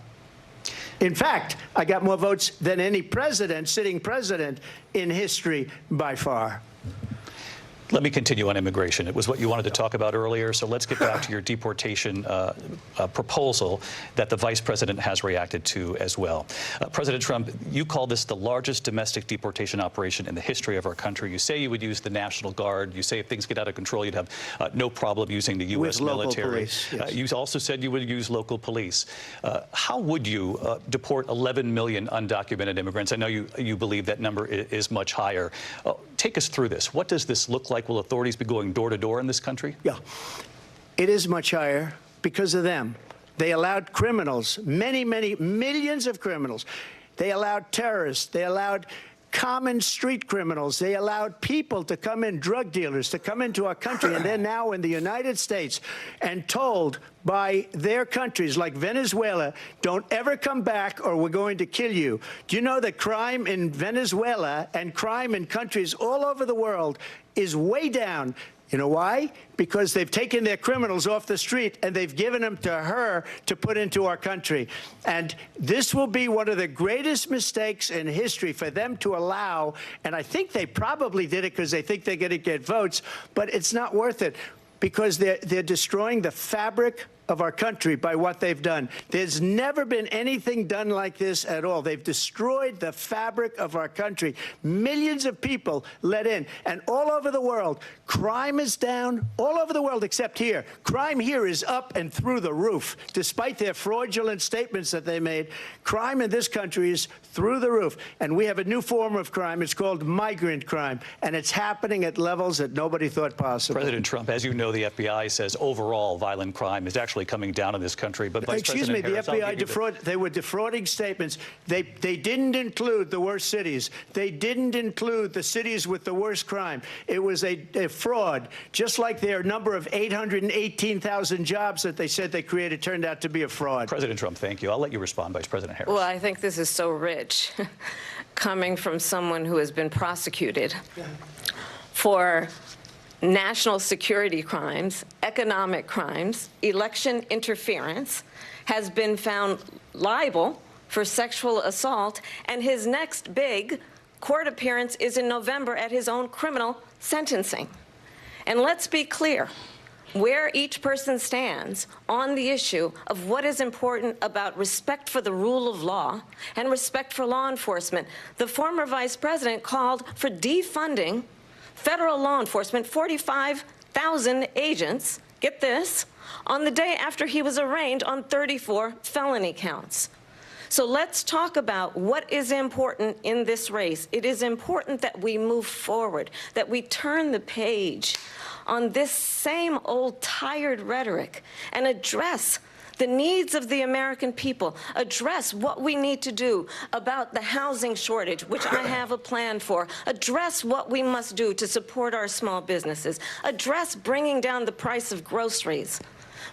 In fact, I got more votes than any president, sitting president, in history by far. Let me continue on immigration. It was what you wanted to talk about earlier, so let's get back to your deportation proposal that the vice president has reacted to as well. President Trump, you call this the largest domestic deportation operation in the history of our country. You say you would use the National Guard. You say if things get out of control, you'd have no problem using the U.S. military. Police, yes. You also said you would use local police. How would you deport 11 million undocumented immigrants? I know you believe that number is much higher. Take us through this. What does this look like? Will authorities be going door to door in this country? Yeah, it is much higher because of them. They allowed criminals, many millions of criminals. They allowed terrorists. They allowed common street criminals. They allowed people to come in, drug dealers, to come into our country, and they're now in the United States and told by their countries like Venezuela, don't ever come back or we're going to kill you. Do you know that crime in Venezuela and crime in countries all over the world is way down? You know why? Because they've taken their criminals off the street and they've given them to her to put into our country. And this will be one of the greatest mistakes in history for them to allow. And I think they probably did it because they think they're going to get votes, but it's not worth it because they're destroying the fabric of our country by what they've done. There's never been anything done like this at all. They've destroyed the fabric of our country. Millions of people let in. And all over the world, crime is down. All over the world except here. Crime here is up and through the roof. Despite their fraudulent statements that they made, crime in this country is through the roof. And we have a new form of crime. It's called migrant crime. And it's happening at levels that nobody thought possible. President Trump, as you know, the FBI says overall violent crime is actually coming down in this country. But Vice Excuse me, President the Harris, FBI they were defrauding statements. They didn't include the worst cities. They didn't include the cities with the worst crime. It was a fraud, just like their number of 818,000 jobs that they said they created turned out to be a fraud. President Trump, thank you. I'll let you respond, Vice President Harris. Well, I think this is so rich, coming from someone who has been prosecuted for national security crimes, economic crimes, election interference, has been found liable for sexual assault, and his next big court appearance is in November at his own criminal sentencing. And let's be clear where each person stands on the issue of what is important about respect for the rule of law and respect for law enforcement. The former vice president called for defunding federal law enforcement, 45,000 agents, get this, on the day after he was arraigned on 34 felony counts. So let's talk about what is important in this race. It is important that we move forward, that we turn the page on this same old tired rhetoric and address the needs of the American people, address what we need to do about the housing shortage, which I have a plan for, address what we must do to support our small businesses, address bringing down the price of groceries.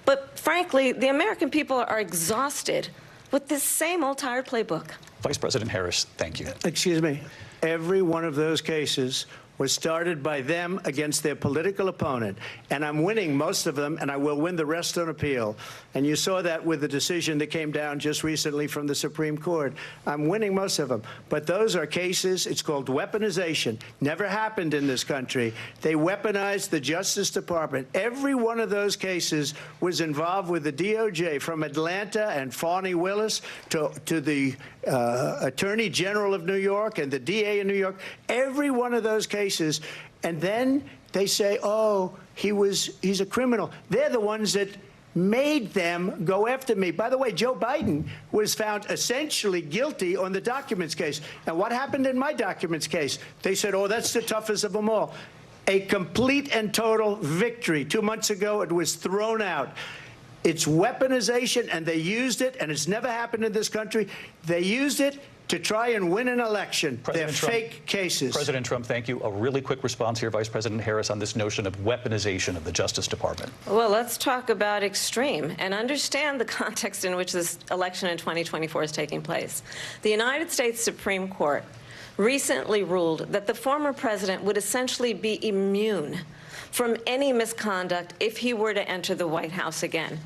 But frankly, the American people are exhausted with this same old tired playbook. Vice President Harris, thank you. Excuse me. Every one of those cases was started by them against their political opponent. And I'm winning most of them, and I will win the rest on appeal. And you saw that with the decision that came down just recently from the Supreme Court. I'm winning most of them. But those are cases, it's called weaponization. Never happened in this country. They weaponized the Justice Department. Every one of those cases was involved with the DOJ, from Atlanta and Fani Willis to the Attorney General of New York and the DA in New York. Every one of those cases. And then they say, oh, he's a criminal. They're the ones that made them go after me. By the way, Joe Biden was found essentially guilty on the documents case. And what happened in my documents case? They said, oh, that's the toughest of them all. A complete and total victory. 2 months ago, it was thrown out. It's weaponization, and they used it, and it's never happened in this country. They used it to try and win an election. They're fake cases. President Trump, thank you. A really quick response here, Vice President Harris, on this notion of weaponization of the Justice Department. Well, let's talk about extreme and understand the context in which this election in 2024 is taking place. The United States Supreme Court recently ruled that the former president would essentially be immune from any misconduct if he were to enter the White House again.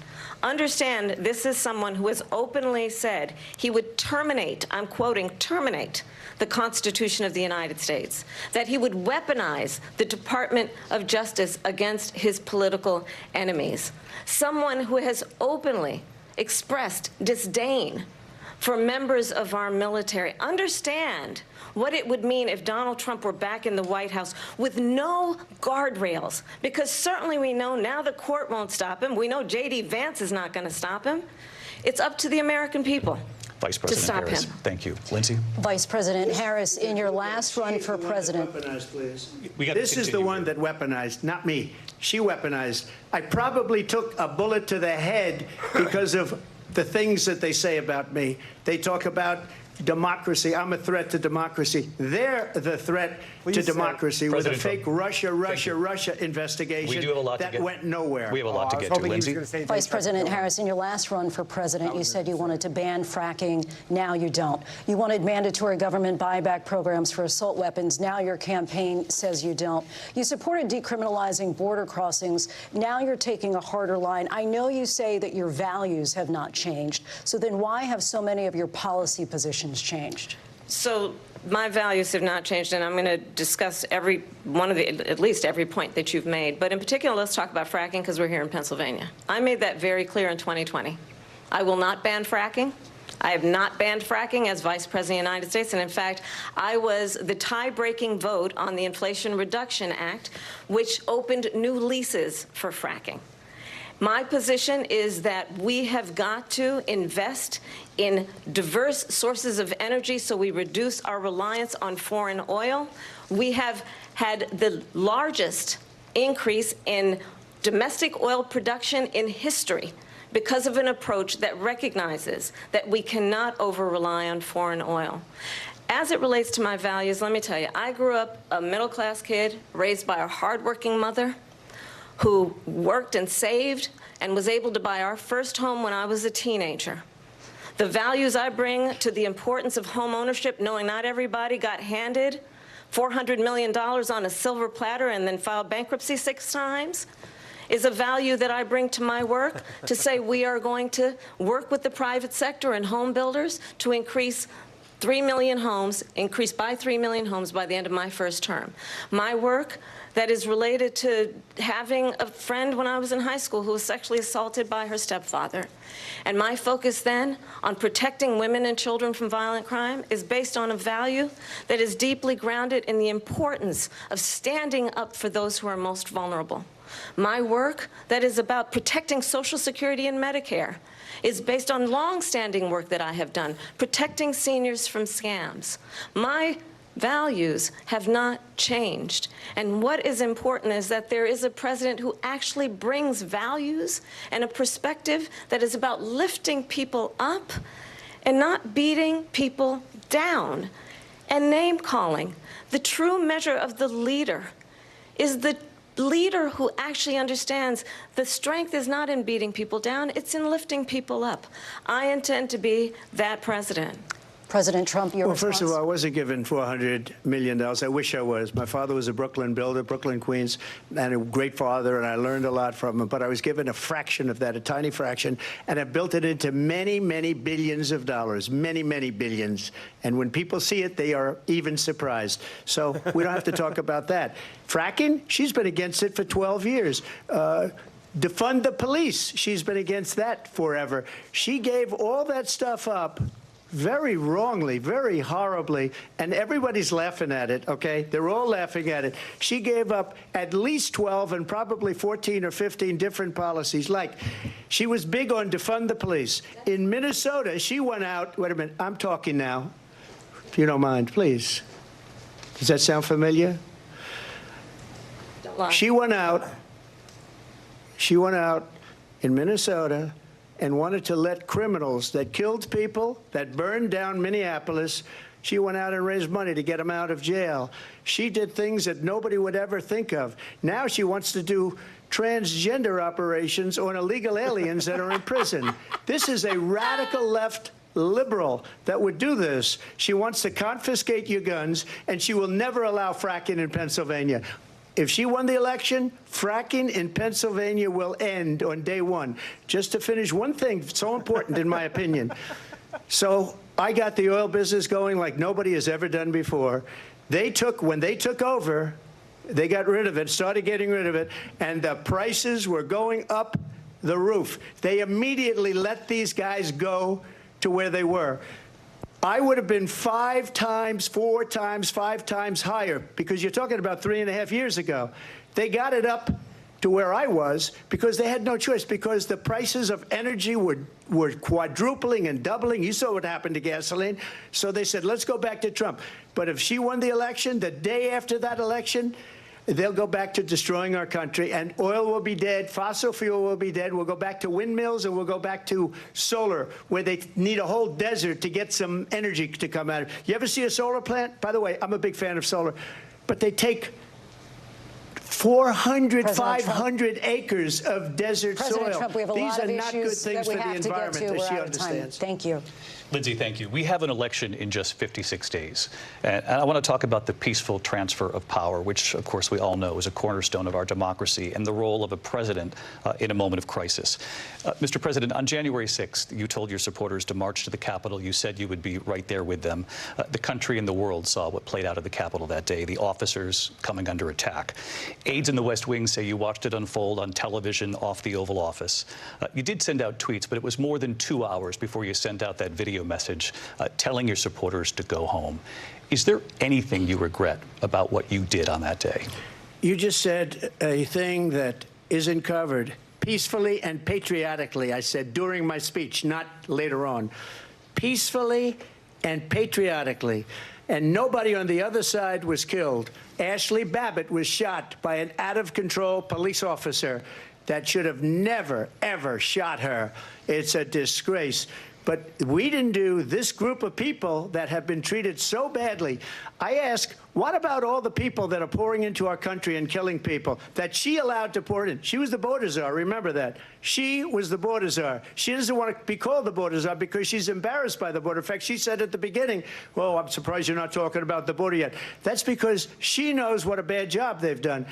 Understand, this is someone who has openly said he would terminate, I'm quoting, terminate the Constitution of the United States, that he would weaponize the Department of Justice against his political enemies. Someone who has openly expressed disdain for members of our military. Understand what it would mean if Donald Trump were back in the White House with no guardrails, because certainly we know now the court won't stop him. We know J.D. Vance is not going to stop him. It's up to the American people Vice President to stop Harris, him. thank you. Lindsay? Vice President Harris, in your last run for president. This is the one that weaponized, not me. She weaponized. I probably took a bullet to the head because of the things that they say about me. They talk about democracy. I'm a threat to democracy. They're the threat to democracy with a fake Russia investigation We do have a lot that to get. went nowhere. We have a lot to get to. Lindsay? Vice President Harris, in your last run for president, you said you wanted to ban fracking. Now you don't. You wanted mandatory government buyback programs for assault weapons. Now your campaign says you don't. You supported decriminalizing border crossings. Now you're taking a harder line. I know you say that your values have not changed. So then why have so many of your policy positions changed? So my values have not changed, and I'm going to discuss every one of the, at least every point that you've made. But in particular, let's talk about fracking, because we're here in Pennsylvania. I made that very clear in 2020. I will not ban fracking. I have not banned fracking as Vice President of the United States. And in fact, I was the tie-breaking vote on the Inflation Reduction Act, which opened new leases for fracking. My position is that we have got to invest in diverse sources of energy so we reduce our reliance on foreign oil. We have had the largest increase in domestic oil production in history because of an approach that recognizes that we cannot over-rely on foreign oil. As it relates to my values, let me tell you, I grew up a middle-class kid raised by a hardworking mother who worked and saved and was able to buy our first home when I was a teenager. The values I bring to the importance of home ownership, knowing not everybody got handed $400 million on a silver platter and then filed bankruptcy 6 times, is a value that I bring to my work to say we are going to work with the private sector and home builders to increase 3 million homes, increase by 3 million homes by the end of my first term. My work that is related to having a friend when I was in high school who was sexually assaulted by her stepfather. And my focus then on protecting women and children from violent crime is based on a value that is deeply grounded in the importance of standing up for those who are most vulnerable. My work that is about protecting Social Security and Medicare is based on long-standing work that I have done, protecting seniors from scams. My values have not changed. And what is important is that there is a president who actually brings values and a perspective that is about lifting people up and not beating people down. And name-calling. The true measure of the leader is the leader who actually understands the strength is not in beating people down, it's in lifting people up. I intend to be that president. President Trump, your response? First of all, I wasn't given $400 million. I wish I was. My father was a Brooklyn builder, Brooklyn, Queens, and a great father, and I learned a lot from him. But I was given a fraction of that, a tiny fraction, and I built it into many, many billions of dollars, many, many billions. And when people see it, they are even surprised. So we don't have to talk about that. Fracking, she's been against it for 12 years. Defund the police, she's been against that forever. She gave all that stuff up very wrongly, very horribly, and everybody's laughing at it, okay? They're all laughing at it. She gave up at least 12 and probably 14 or 15 different policies. Like, she was big on defund the police. In Minnesota, she went out, wait a minute, I'm talking now, if you don't mind, please. Does that sound familiar? Don't lie. She went out in Minnesota and wanted to let criminals that killed people, that burned down Minneapolis, she went out and raised money to get them out of jail. She did things that nobody would ever think of. Now she wants to do transgender operations on illegal aliens that are in prison. This is a radical left liberal that would do this. She wants to confiscate your guns, and she will never allow fracking in Pennsylvania. If she won the election, fracking in Pennsylvania will end on day one. Just to finish one thing, so important in my opinion. So I got the oil business going like nobody has ever done before. When they took over, they got rid of it, started getting rid of it, and the prices were going up the roof. They immediately let these guys go to where they were. I would have been 5 times, 4 times, 5 times higher, because you're talking about 3.5 years ago. They got it up to where I was because they had no choice, because the prices of energy were quadrupling and doubling. You saw what happened to gasoline. So they said, let's go back to Trump. But if she won the election, the day after that election, they'll go back to destroying our country, and oil will be dead, fossil fuel will be dead, we'll go back to windmills, and we'll go back to solar, where they need a whole desert to get some energy to come out of it. You ever see a solar plant? By the way, I'm a big fan of solar, but they take 400, 500 acres of desert President soil. Trump, we have a These lot of are not good issues things that for we the have to get environment, to. as We're she out of time. understands. Thank you. Lindsay, thank you. We have an election in just 56 days. And I want to talk about the peaceful transfer of power, which, of course, we all know is a cornerstone of our democracy, and the role of a president in a moment of crisis. Mr. President, on January 6th, you told your supporters to march to the Capitol. You said you would be right there with them. The country and the world saw what played out at the Capitol that day, the officers coming under attack. Aides in the West Wing say you watched it unfold on television off the Oval Office. You did send out tweets, but it was more than 2 hours before you sent out that video message telling your supporters to go home. Is there anything you regret about what you did on that day? You just said a thing that isn't covered. Peacefully and patriotically, I said during my speech, not later on. Peacefully and patriotically. And nobody on the other side was killed. Ashley Babbitt was shot by an out-of-control police officer that should have never, ever shot her. It's a disgrace. But we didn't do this group of people that have been treated so badly. I ask, what about all the people that are pouring into our country and killing people that she allowed to pour in? She was the border czar, remember that. She was the border czar. She doesn't want to be called the border czar because she's embarrassed by the border. In fact, she said at the beginning, well, I'm surprised you're not talking about the border yet. That's because she knows what a bad job they've done.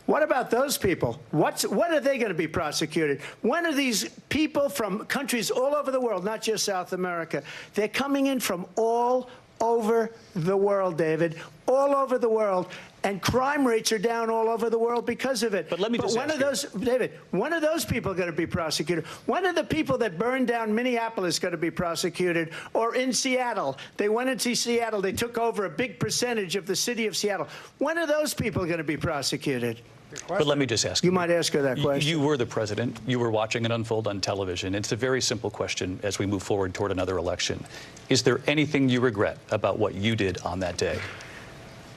What about those people? When are they going to be prosecuted? When are these people from countries all over the world, not just South America? They're coming in from all over the world, David, all over the world, and crime rates are down all over the world because of it. But let me just ask you, David, when are those people going to be prosecuted? When are the people that burned down Minneapolis going to be prosecuted? Or in Seattle? They went into Seattle. They took over a big percentage of the city of Seattle. When are those people going to be prosecuted? But let me just ask you. You might ask her that question. You were the president. You were watching it unfold on television. It's a very simple question as we move forward toward another election. Is there anything you regret about what you did on that day?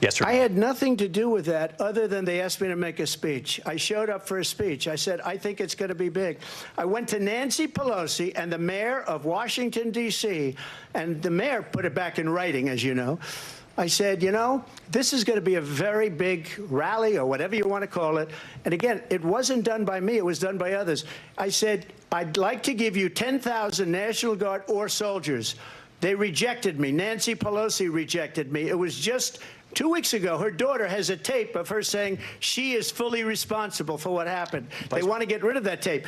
Yes or no? I had nothing to do with that other than they asked me to make a speech. I showed up for a speech. I said, I think it's going to be big. I went to Nancy Pelosi and the mayor of Washington, D.C., and the mayor put it back in writing, as you know. I said, you know, this is going to be a very big rally or whatever you want to call it. And again, it wasn't done by me. It was done by others. I said, I'd like to give you 10,000 National Guard or soldiers. They rejected me. Nancy Pelosi rejected me. It was just 2 weeks ago. Her daughter has a tape of her saying she is fully responsible for what happened. They want to get rid of that tape.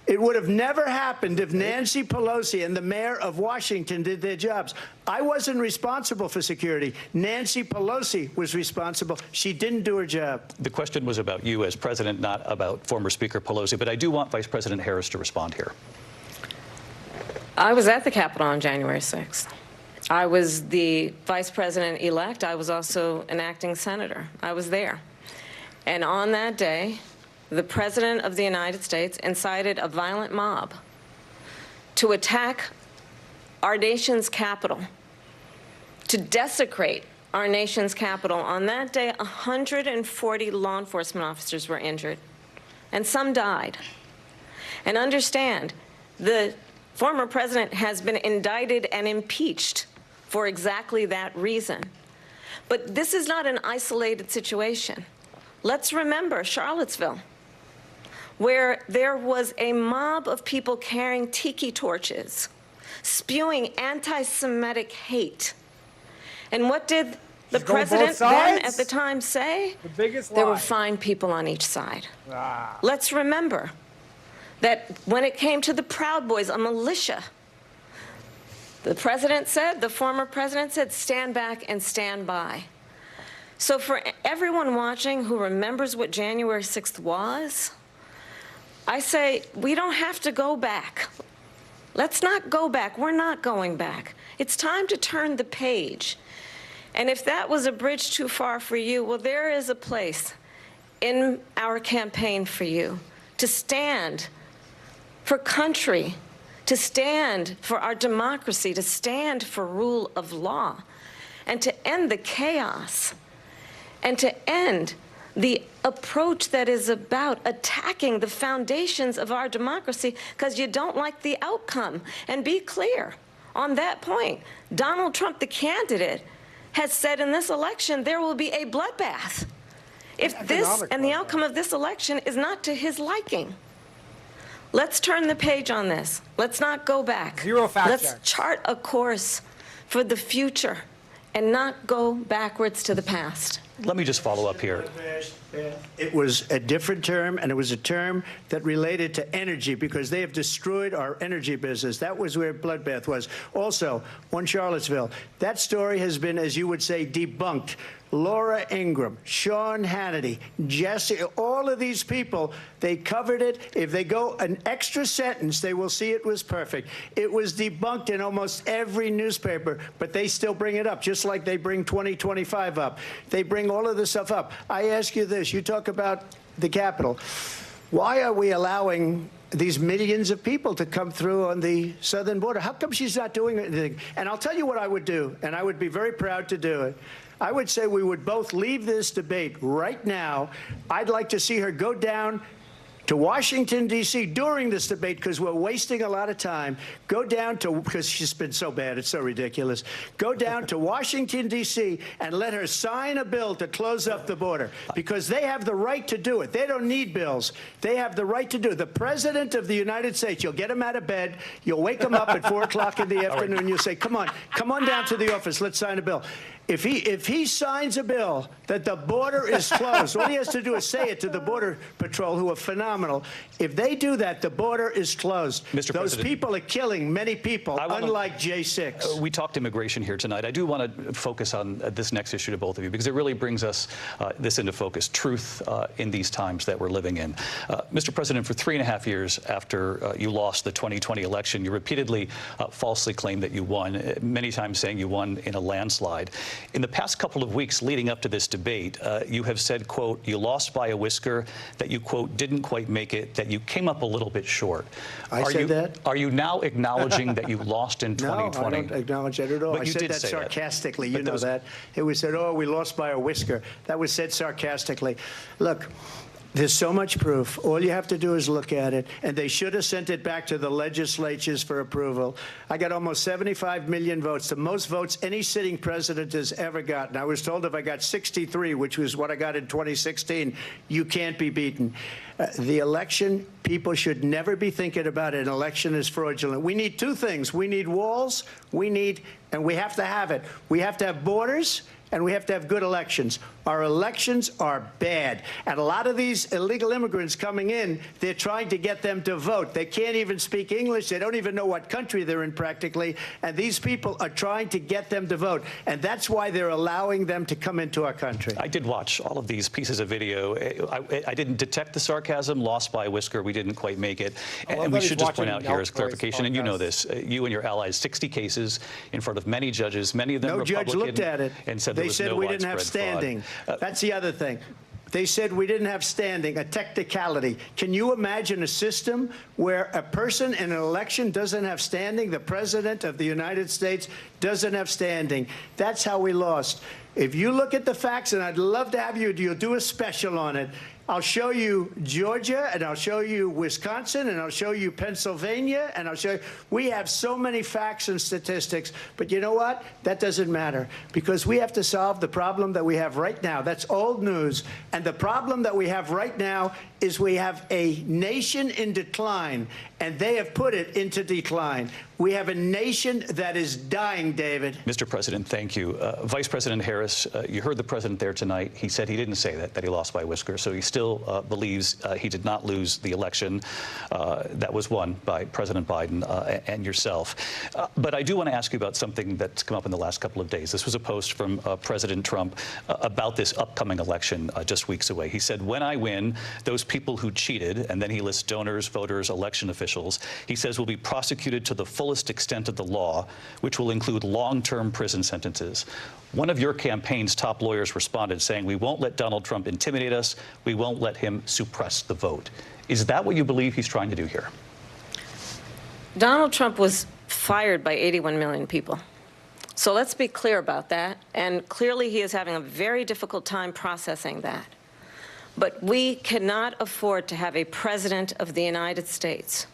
It would have never happened if Nancy Pelosi and the mayor of Washington did their jobs. I wasn't responsible for security. Nancy Pelosi was responsible. She didn't do her job. The question was about you as president, not about former Speaker Pelosi. But I do want Vice President Harris to respond here. I was at the Capitol on January 6th. I was the vice president-elect. I was also an acting senator. I was there. And on that day, the President of the United States incited a violent mob to attack our nation's capital, to desecrate our nation's capital. On that day, 140 law enforcement officers were injured, and some died. And understand, the former president has been indicted and impeached for exactly that reason. But this is not an isolated situation. Let's remember Charlottesville, where there was a mob of people carrying tiki torches, spewing anti-Semitic hate. And what did the president then at the time say? The biggest There lie. were fine people on each side. Ah. Let's remember that when it came to the Proud Boys, a militia, the president said, the former president said, stand back and stand by. So for everyone watching who remembers what January 6th was, I say we don't have to go back. Let's not go back. We're not going back. It's time to turn the page. And if that was a bridge too far for you, well, there is a place in our campaign for you to stand for country, to stand for our democracy, to stand for rule of law, and to end the chaos, and to end the approach that is about attacking the foundations of our democracy because you don't like the outcome. And be clear on that point. Donald Trump, the candidate, has said in this election there will be a bloodbath if this and the outcome of this election is not to his liking. Let's turn the page on this. Let's not go back. Zero fact Let's check. chart a course for the future and not go backwards to the past. Let me just follow up here. It was a different term, and it was a term that related to energy because they have destroyed our energy business. That was where bloodbath was. Also, on Charlottesville, that story has been, as you would say, debunked. Laura Ingraham, Sean Hannity, Jesse, all of these people, they covered it. If they go an extra sentence, they will see it was perfect. It was debunked in almost every newspaper, but they still bring it up, just like they bring 2025 up. They bring all of this stuff up. I ask you this. You talk about the Capitol. Why are we allowing these millions of people to come through on the southern border? How come she's not doing anything? And I'll tell you what I would do, and I would be very proud to do it. I would say we would both leave this debate right now. I'd like to see her go down to Washington, D.C. during this debate because we're wasting a lot of time. Go down to, because she's been so bad, it's so ridiculous. Go down to Washington, D.C. and let her sign a bill to close up the border because they have the right to do it. They don't need bills. They have the right to do it. The President of the United States, you'll get him out of bed. You'll wake him up at 4 o'clock in the afternoon. You'll say, come on down to the office. Let's sign a bill. If he signs a bill that the border is closed, all he has to do is say it to the Border Patrol, who are phenomenal. If they do that, the border is closed. Mr. Those President, people are killing many people, unlike J6. We talked immigration here tonight. I do want to focus on this next issue to both of you because it really brings us this into focus, truth in these times that we're living in. Mr. President, for 3.5 years after you lost the 2020 election, you repeatedly falsely claimed that you won, many times saying you won in a landslide. In the past couple of weeks leading up to this debate, you have said, quote, you lost by a whisker, that you, quote, didn't quite make it, that you came up a little bit short. I said that? Are you now acknowledging that you lost in 2020? No, I don't acknowledge that at all. But I you said did that say sarcastically. That. You know that. It was said, oh, we lost by a whisker. That was said sarcastically. Look, there's so much proof. All you have to do is look at it. And they should have sent it back to the legislatures for approval. I got almost 75 million votes, the most votes any sitting president has ever gotten. I was told if I got 63, which was what I got in 2016, you can't be beaten. The election, people should never be thinking about an election as fraudulent. We need two things. We need walls. And we have to have it. We have to have borders. And we have to have good elections. Our elections are bad. And a lot of these illegal immigrants coming in, they're trying to get them to vote. They can't even speak English. They don't even know what country they're in practically. And these people are trying to get them to vote. And that's why they're allowing them to come into our country. I did watch all of these pieces of video. I didn't detect the sarcasm. Lost by a whisker. We didn't quite make it. And we should just point out here as clarification, and you know this, you and your allies, 60 cases in front of many judges, many of them Republican. No judge looked at it. And said they said we didn't have standing. That's the other thing. They said we didn't have standing, a technicality. Can you imagine a system where a person in an election doesn't have standing? The president of the United States doesn't have standing. That's how we lost. If you look at the facts, and I'd love to have you'll do a special on it. I'll show you Georgia, and I'll show you Wisconsin, and I'll show you Pennsylvania, and I'll show you. We have so many facts and statistics, but you know what? That doesn't matter, because we have to solve the problem that we have right now. That's old news. And the problem that we have right now is we have a nation in decline, and they have put it into decline. We have a nation that is dying, David. Mr. President, thank you. Vice President Harris, you heard the president there tonight. He said he didn't say that he lost by a whisker, so he still believes he did not lose the election that was won by President Biden and yourself. But I do want to ask you about something that's come up in the last couple of days. This was a post from President Trump about this upcoming election just weeks away. He said, when I win, those people who cheated, and then he lists donors, voters, election officials, he says will be prosecuted to the fullest extent of the law, which will include long-term prison sentences. One of your campaign's top lawyers responded saying, we won't let Donald Trump intimidate us. We won't let him suppress the vote. Is that what you believe he's trying to do here? Donald Trump was fired by 81 million people. So let's be clear about that. And clearly he is having a very difficult time processing that. But we cannot afford to have a president of the United States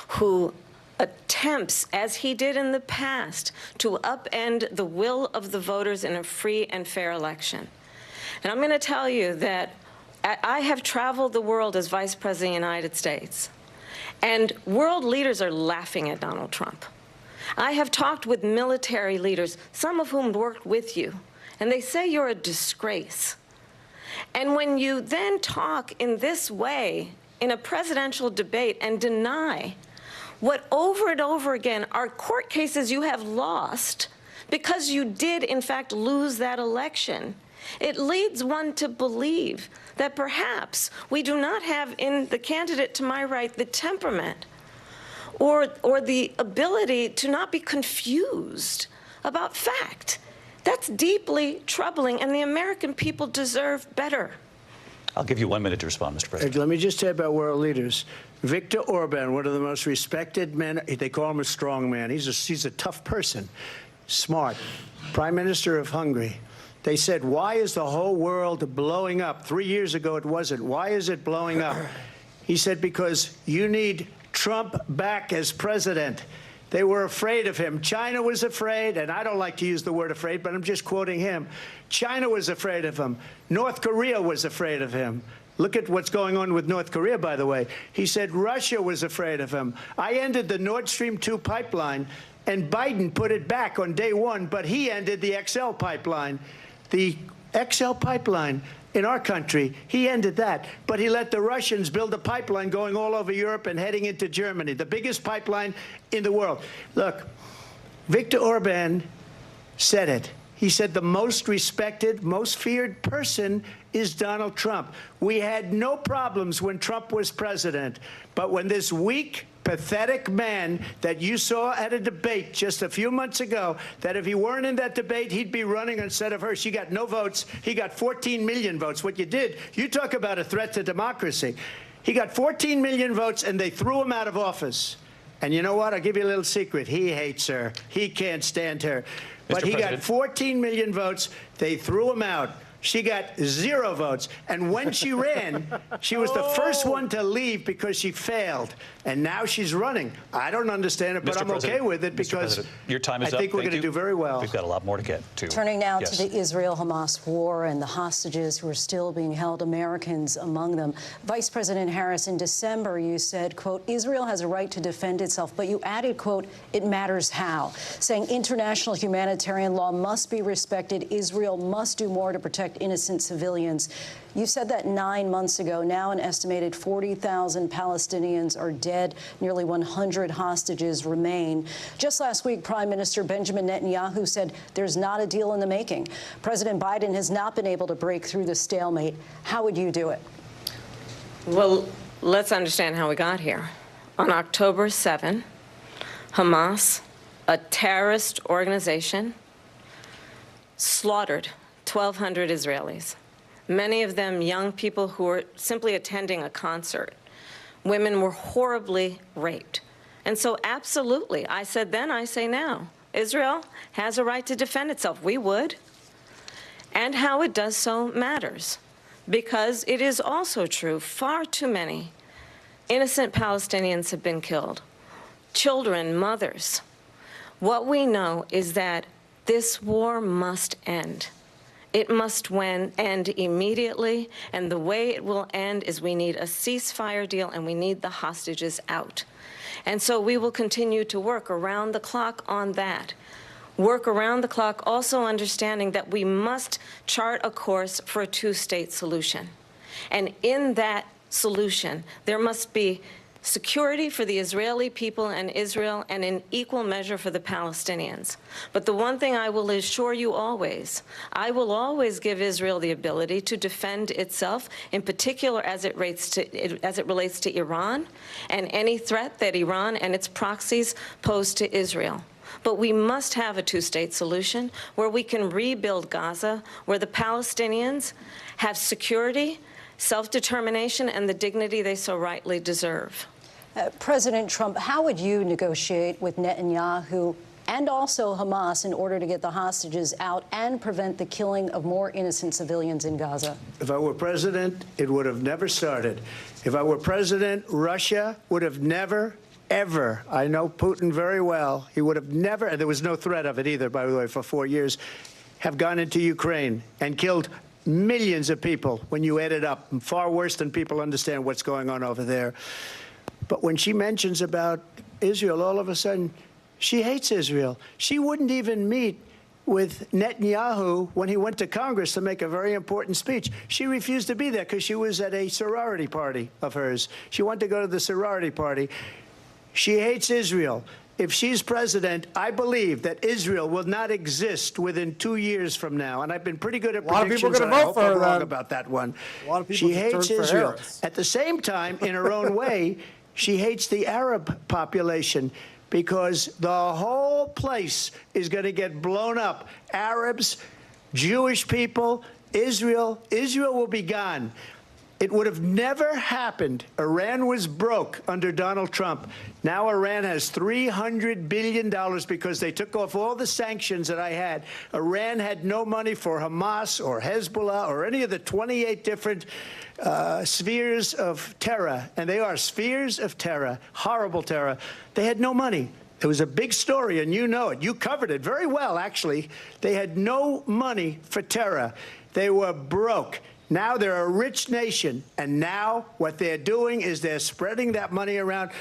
who attempts, as he did in the past, to upend the will of the voters in a free and fair election. And I'm going to tell you that I have traveled the world as Vice President of the United States, and world leaders are laughing at Donald Trump. I have talked with military leaders, some of whom worked with you, and they say you're a disgrace. And when you then talk in this way in a presidential debate and deny what over and over again are court cases you have lost because you did, in fact, lose that election, it leads one to believe that perhaps we do not have in the candidate to my right the temperament or the ability to not be confused about fact. That's deeply troubling, and the American people deserve better. I'll give you 1 minute to respond, Mr. President. Let me just say about world leaders. Viktor Orban, one of the most respected men, they call him a strong man. He's a tough person, smart. Prime Minister of Hungary. They said, why is the whole world blowing up? 3 years ago it wasn't. Why is it blowing up? He said, because you need Trump back as president. They were afraid of him. China was afraid, and I don't like to use the word afraid, but I'm just quoting him. China was afraid of him. North Korea was afraid of him. Look at what's going on with North Korea, by the way. He said Russia was afraid of him. I ended the Nord Stream 2 pipeline, and Biden put it back on day one, but he ended the XL pipeline. The XL pipeline in our country, he ended that. But he let the Russians build a pipeline going all over Europe and heading into Germany, the biggest pipeline in the world. Look, Viktor Orban said it. He said the most respected, most feared person is Donald Trump. We had no problems when Trump was president. But when this weak, pathetic man that you saw at a debate just a few months ago, that if he weren't in that debate, he'd be running instead of her. She got no votes. He got 14 million votes. What you did, you talk about a threat to democracy. He got 14 million votes, and they threw him out of office. And you know what? I'll give you a little secret. He hates her. He can't stand her. But he got 14 million votes. They threw him out. She got 0 votes. And when she ran, she was the first one to leave because she failed. And now she's running. I don't understand it, but I'm okay with it because your time is I think we're going to do very well. We've got a lot more to get to. Turning now to the Israel-Hamas war and the hostages who are still being held, Americans among them. Vice President Harris, in December, you said, quote, Israel has a right to defend itself, but you added, quote, it matters how, saying international humanitarian law must be respected. Israel must do more to protect innocent civilians. You said that 9 months ago. Now an estimated 40,000 Palestinians are dead. Nearly 100 hostages remain. Just last week, Prime Minister Benjamin Netanyahu said there's not a deal in the making. President Biden has not been able to break through the stalemate. How would you do it? Well, let's understand how we got here. On October 7, Hamas, a terrorist organization, slaughtered 1,200 Israelis. Many of them young people who were simply attending a concert. Women were horribly raped. And so absolutely, I said then, I say now, Israel has a right to defend itself. We would. And how it does so matters. Because it is also true, far too many innocent Palestinians have been killed. Children, mothers. What we know is that this war must end. It must end immediately, and the way it will end is we need a ceasefire deal and we need the hostages out. And so we will continue to work around the clock on that. Work around the clock, also understanding that we must chart a course for a two-state solution. And in that solution, there must be security for the Israeli people and Israel, and in equal measure for the Palestinians. But the one thing I will assure you always, I will always give Israel the ability to defend itself, in particular as it relates to Iran and any threat that Iran and its proxies pose to Israel. But we must have a two-state solution where we can rebuild Gaza, where the Palestinians have security, self-determination, and the dignity they so rightly deserve. President Trump, how would you negotiate with Netanyahu and also Hamas in order to get the hostages out and prevent the killing of more innocent civilians in Gaza? If I were president, it would have never started. If I were president, Russia would have never, ever, I know Putin very well, he would have never, and there was no threat of it either, by the way, for 4 years, have gone into Ukraine and killed millions of people when you add it up, far worse than people understand what's going on over there. But when she mentions about Israel, all of a sudden, she hates Israel. She wouldn't even meet with Netanyahu when he went to Congress to make a very important speech. She refused to be there because she was at a sorority party of hers. She wanted to go to the sorority party. She hates Israel. If she's president, I believe that Israel will not exist within 2 years from now. And I've been pretty good at predictions. A lot of people are going to vote for her. I'm wrong about that one. A lot of people she hates Israel. Harris. At the same time, in her own way, she hates the Arab population because the whole place is going to get blown up. Arabs, Jewish people, Israel. Israel will be gone. It would have never happened. Iran was broke under Donald Trump. Now Iran has $300 billion because they took off all the sanctions that I had. Iran had no money for Hamas or Hezbollah or any of the 28 different spheres of terror. And they are spheres of terror, horrible terror. They had no money. It was a big story, and you know it. You covered it very well, actually. They had no money for terror. They were broke. Now they're a rich nation, and now what they're doing is they're spreading that money around.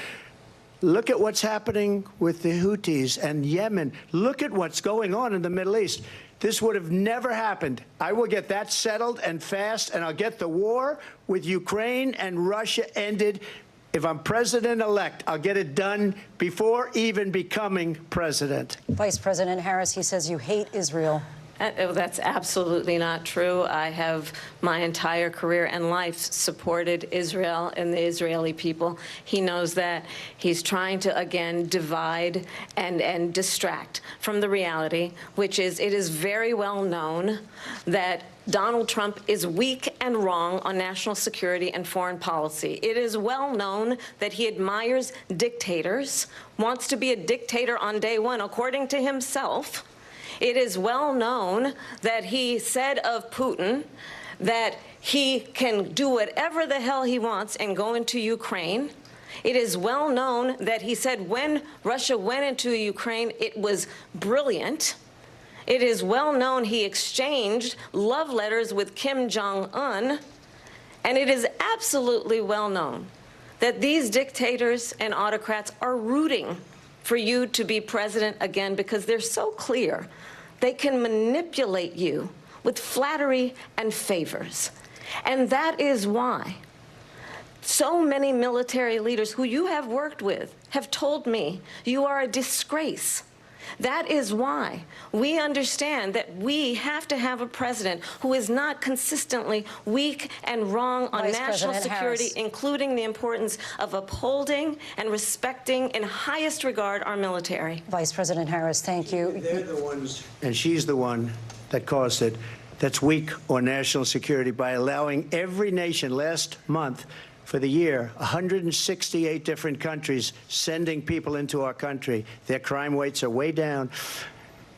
Look at what's happening with the Houthis and Yemen. Look at what's going on in the Middle East. This would have never happened. I will get that settled and fast, and I'll get the war with Ukraine and Russia ended. If I'm president-elect, I'll get it done before even becoming president. Vice President Harris, he says you hate Israel. That's absolutely not true. I have my entire career and life supported Israel and the Israeli people. He knows that. He's trying to, again, divide and distract from the reality, which is it is very well known that Donald Trump is weak and wrong on national security and foreign policy. It is well known that he admires dictators, wants to be a dictator on day one, according to himself. It is well known that he said of Putin that he can do whatever the hell he wants and go into Ukraine. It is well known that he said when Russia went into Ukraine, it was brilliant. It is well known he exchanged love letters with Kim Jong-un. And it is absolutely well known that these dictators and autocrats are rooting for you to be president again because they're so clear. They can manipulate you with flattery and favors. And that is why so many military leaders who you have worked with have told me you are a disgrace. That is why we understand that we have to have a president who is not consistently weak and wrong on Vice national President security, Harris. including the importance of upholding and respecting in highest regard our military. Vice President Harris, thank you. They're the ones, and she's the one that caused it, that's weak on national security by allowing every nation last month for the year, 168 different countries sending people into our country. Their crime rates are way down.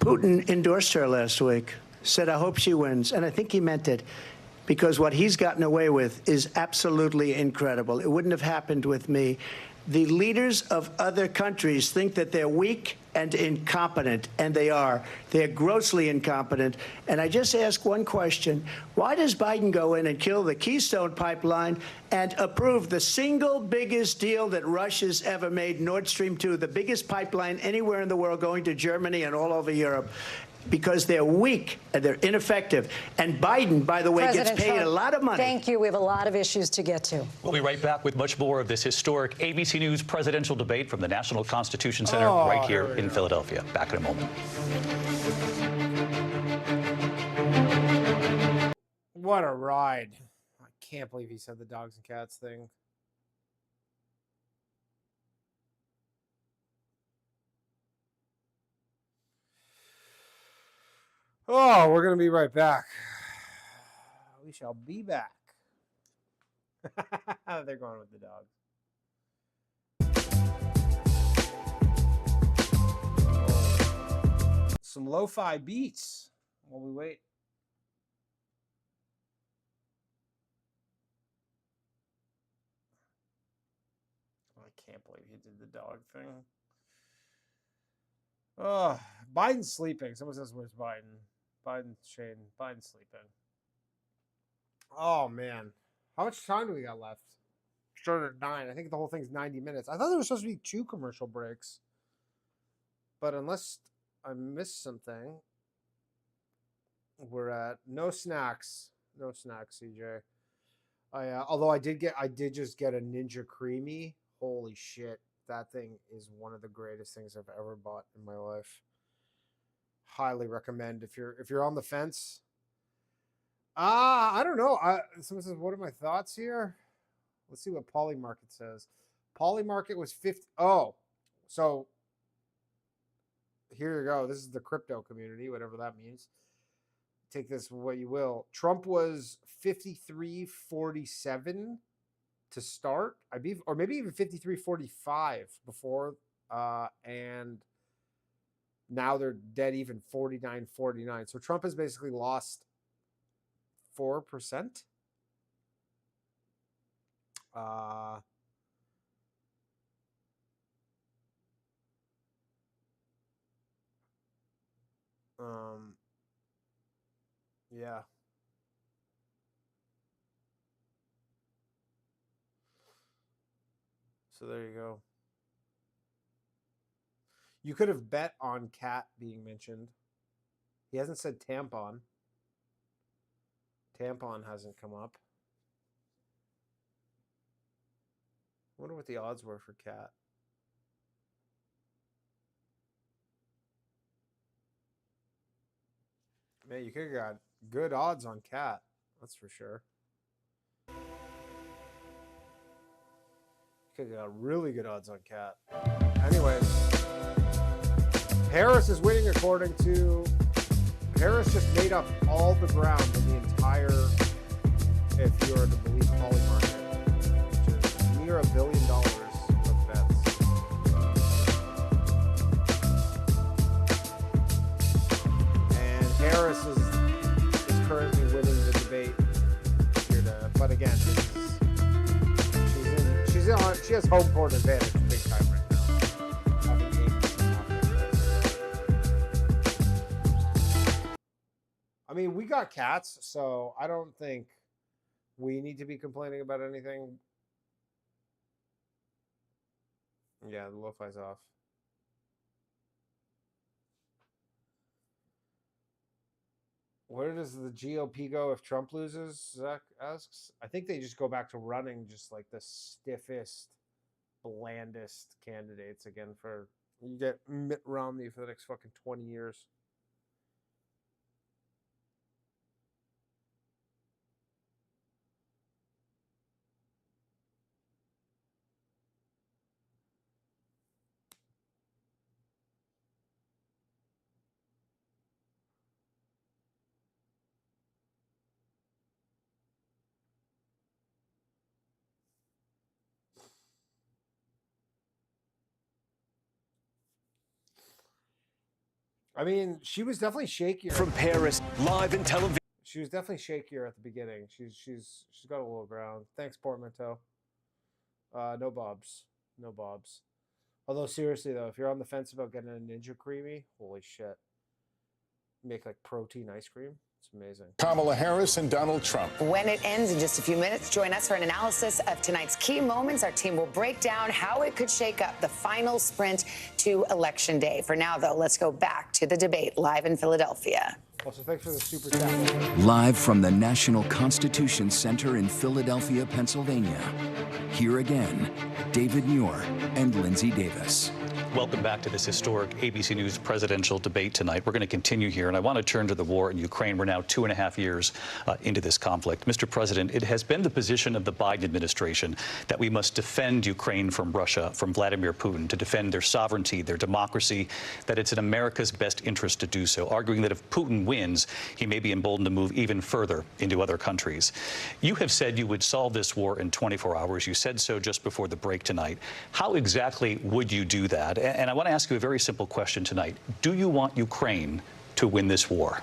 Putin endorsed her last week, said, I hope she wins. And I think he meant it, because what he's gotten away with is absolutely incredible. It wouldn't have happened with me. The leaders of other countries think that they're weak and incompetent, and they are. They're grossly incompetent. And I just ask one question. Why does Biden go in and kill the Keystone Pipeline and approve the single biggest deal that Russia's ever made, Nord Stream 2, the biggest pipeline anywhere in the world going to Germany and all over Europe? Because they're weak and they're ineffective. And Biden, by the way, President gets paid Trump, a lot of money. Thank you. We have a lot of issues to get to. We'll be right back with much more of this historic ABC News presidential debate from the National Constitution Center right here in Philadelphia. Back in a moment. What a ride. I can't believe he said the dogs and cats thing. Oh, we're going to be right back. We shall be back. They're going with the dogs. Some lo-fi beats while we wait. I can't believe he did the dog thing. Oh, Biden's sleeping. Someone says, where's Biden? Biden's sleeping. Oh, man. How much time do we got left? Started at 9. I think the whole thing's 90 minutes. I thought there was supposed to be 2 commercial breaks. But unless I missed something, we're at no snacks. No snacks, CJ. Although I did just get a Ninja Creamy. Holy shit. That thing is one of the greatest things I've ever bought in my life. Highly recommend if you're on the fence. I don't know. Someone says, what are my thoughts here? Let's see what Polymarket says. Polymarket was 50. Oh, so here you go. This is the crypto community, whatever that means. Take this what you will. Trump was 53.47 to start, I believe, or maybe even 53.45 before, and now they're dead even 49.49. So Trump has basically lost 4%. Yeah. So there you go. You could have bet on cat being mentioned. He hasn't said tampon. Tampon hasn't come up. I wonder what the odds were for cat. Man, you could have got good odds on Cat. That's for sure. You could have got really good odds on Cat. Anyways, Harris is winning according to... Harris just made up all the ground in the entire, if you are to believe Poly market, which is near $1 billion of bets. And Harris is currently winning the debate here to, but again, she has home court advantage big time right now. Having 8 I mean, we got cats, so I don't think we need to be complaining about anything. Yeah, the lo-fi's off. Where does the GOP go if Trump loses? Zach asks. I think they just go back to running just like the stiffest, blandest candidates again for... You get Mitt Romney for the next fucking 20 years. I mean, she was definitely shakier. From Paris, live in television. She was definitely shakier at the beginning. She's got a little ground. Thanks, Portmanteau. No bobs. No bobs. Although, seriously, though, if you're on the fence about getting a Ninja Creamy, holy shit. Make, like, protein ice cream. It's amazing. Kamala Harris and Donald Trump. When it ends in just a few minutes, join us for an analysis of tonight's key moments. Our team will break down how it could shake up the final sprint to Election Day. For now, though, let's go back to the debate live in Philadelphia. Also, thanks for the super chat. Live from the National Constitution Center in Philadelphia, Pennsylvania. Here again, David Muir and Lindsay Davis. Welcome back to this historic ABC News presidential debate tonight. We're going to continue here, and I want to turn to the war in Ukraine. We're now 2.5 years into this conflict. Mr. President, it has been the position of the Biden administration that we must defend Ukraine from Russia, from Vladimir Putin, to defend their sovereignty, their democracy, that it's in America's best interest to do so, arguing that if Putin wins, he may be emboldened to move even further into other countries. You have said you would solve this war in 24 hours. You said so just before the break tonight. How exactly would you do that? And I want to ask you a very simple question tonight. Do you want Ukraine to win this war?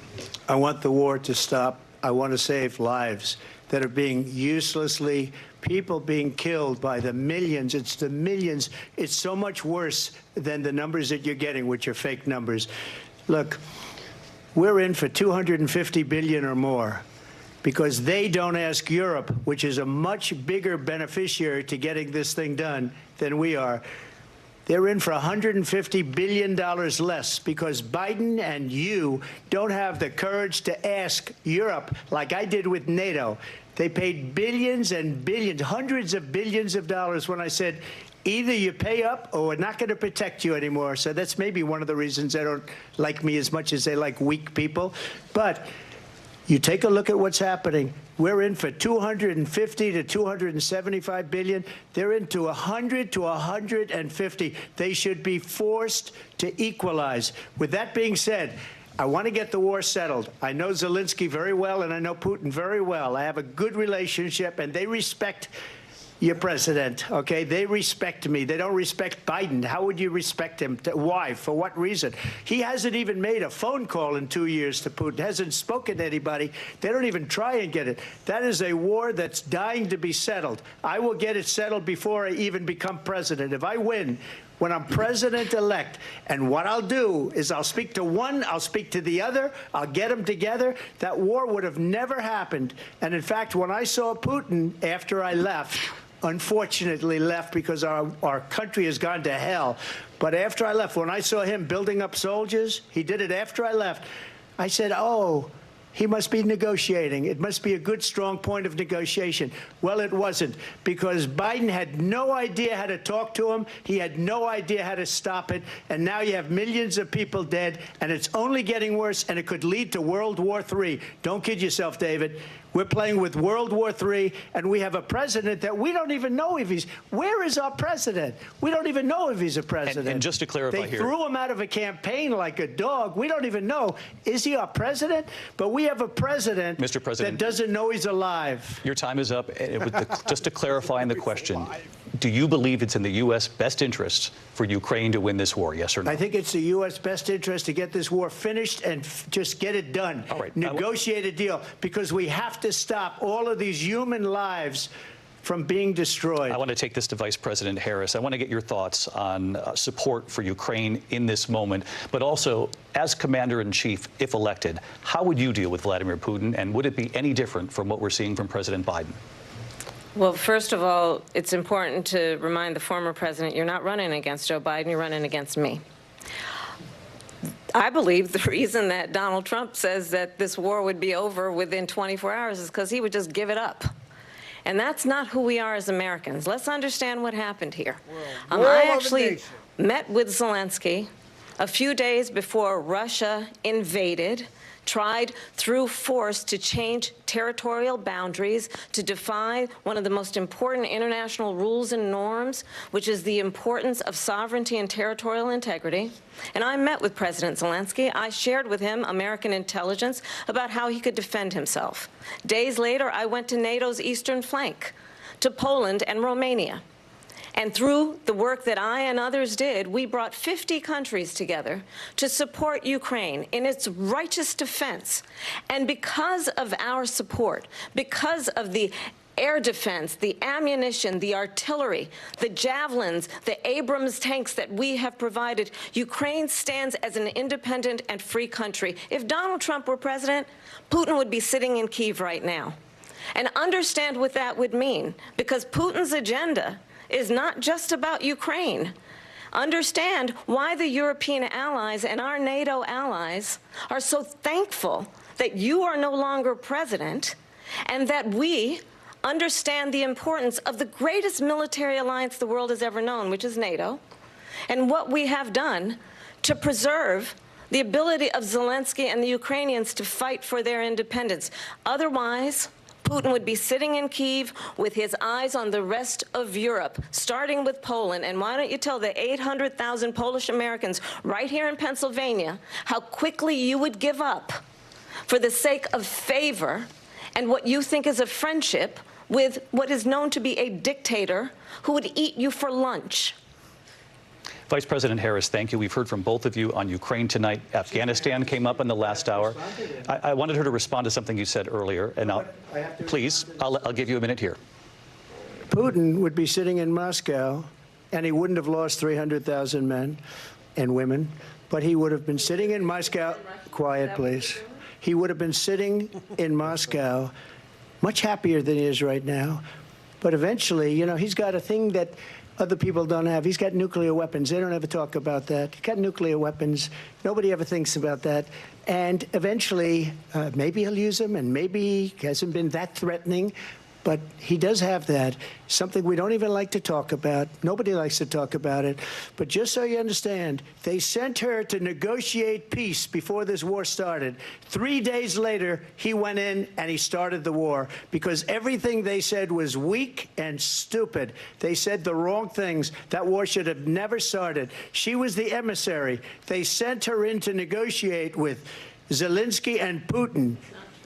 I want the war to stop. I want to save lives that are being uselessly, people being killed by the millions. It's the millions. It's so much worse than the numbers that you're getting, which are fake numbers. Look, we're in for 250 billion or more because they don't ask Europe, which is a much bigger beneficiary to getting this thing done than we are. They're in for $150 billion less because Biden and you don't have the courage to ask Europe like I did with NATO. They paid billions and billions, hundreds of billions of dollars when I said, either you pay up or we're not going to protect you anymore. So that's maybe one of the reasons they don't like me as much as they like weak people. But you take a look at what's happening. We're in for 250 to 275 billion. They're into 100 to 150. They should be forced to equalize. With that being said, I want to get the war settled. I know Zelensky very well, and I know Putin very well. I have a good relationship, and they respect your president, okay? They respect me. They don't respect Biden. How would you respect him? Why? For what reason? He hasn't even made a phone call in 2 years to Putin, hasn't spoken to anybody. They don't even try and get it. That is a war that's dying to be settled. I will get it settled before I even become president. If I win, when I'm president-elect, and what I'll do is I'll speak to one, I'll speak to the other, I'll get them together. That war would have never happened. And in fact, when I saw Putin after I left, unfortunately left because our country has gone to hell. But after I left, when I saw him building up soldiers, he did it after I left. I said, oh, He must be negotiating. It must be a good, strong point of negotiation. Well, it wasn't, because Biden had no idea how to talk to him. He had no idea how to stop it. And now you have millions of people dead, and it's only getting worse, and it could lead to World War III. Don't kid yourself, David. We're playing with World War III, and we have a president that we don't even know if he's... Where is our president? We don't even know if he's a president. And just to clarify they here... threw him out of a campaign like a dog. We don't even know. Is he our president? But we have a president, Mr. President, that doesn't know he's alive. Your time is up. Just to clarify in the question, do you believe it's in the U.S. best interest for Ukraine to win this war, yes or no? I think it's the U.S. best interest to get this war finished and just get it done. All right. Negotiate a deal, because we have to stop all of these human lives from being destroyed. I want to take this to Vice President Harris. I want to get your thoughts on support for Ukraine in this moment, but also, as Commander-in-Chief, if elected, how would you deal with Vladimir Putin, and would it be any different from what we're seeing from President Biden? Well, first of all, it's important to remind the former president you're not running against Joe Biden, you're running against me. I believe the reason that Donald Trump says that this war would be over within 24 hours is because he would just give it up. And that's not who we are as Americans. Let's understand what happened here. I actually met with Zelensky a few days before Russia invaded, tried through force to change territorial boundaries, to defy one of the most important international rules and norms, which is the importance of sovereignty and territorial integrity. And I met with President Zelensky. I shared with him American intelligence about how he could defend himself. Days later, I went to NATO's eastern flank, to Poland and Romania. And through the work that I and others did, we brought 50 countries together to support Ukraine in its righteous defense. And because of our support, because of the air defense, the ammunition, the artillery, the javelins, the Abrams tanks that we have provided, Ukraine stands as an independent and free country. If Donald Trump were president, Putin would be sitting in Kyiv right now. And understand what that would mean, because Putin's agenda is not just about Ukraine. Understand why the European allies and our NATO allies are so thankful that you are no longer president, and that we understand the importance of the greatest military alliance the world has ever known, which is NATO, and what we have done to preserve the ability of Zelensky and the Ukrainians to fight for their independence. Otherwise, Putin would be sitting in Kyiv with his eyes on the rest of Europe, starting with Poland. And why don't you tell the 800,000 Polish Americans right here in Pennsylvania how quickly you would give up for the sake of favor and what you think is a friendship with what is known to be a dictator who would eat you for lunch. Vice President Harris, thank you. We've heard from both of you on Ukraine tonight. Afghanistan came up in the last hour. I wanted her to respond to something you said earlier, and please, I'll give you a minute here. Putin would be sitting in Moscow, and he wouldn't have lost 300,000 men and women, but he would have been sitting in Moscow. Quiet, please. He would have been sitting in Moscow, much happier than he is right now. But eventually, you know, he's got a thing that other people don't have. He's got nuclear weapons. They don't ever talk about that. He's got nuclear weapons. Nobody ever thinks about that. And eventually, maybe he'll use them, and maybe he hasn't been that threatening. But he does have that, something we don't even like to talk about. Nobody likes to talk about it. But just so you understand, they sent her to negotiate peace before this war started. 3 days later, he went in and he started the war because everything they said was weak and stupid. They said the wrong things. That war should have never started. She was the emissary. They sent her in to negotiate with Zelensky and Putin,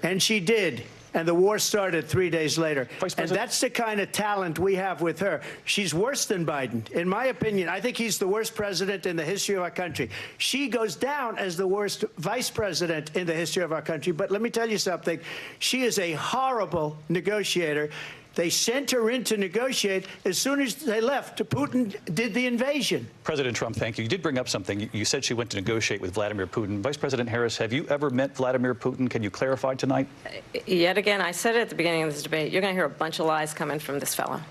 and she did. And the war started 3 days later. And that's the kind of talent we have with her. She's worse than Biden. In my opinion, I think he's the worst president in the history of our country. She goes down as the worst vice president in the history of our country. But let me tell you something. She is a horrible negotiator. They sent her in to negotiate. As soon as they left, Putin did the invasion. President Trump, thank you. You did bring up something. You said she went to negotiate with Vladimir Putin. Vice President Harris, have you ever met Vladimir Putin? Can you clarify tonight? Yet again, I said it at the beginning of this debate, you're going to hear a bunch of lies coming from this fellow.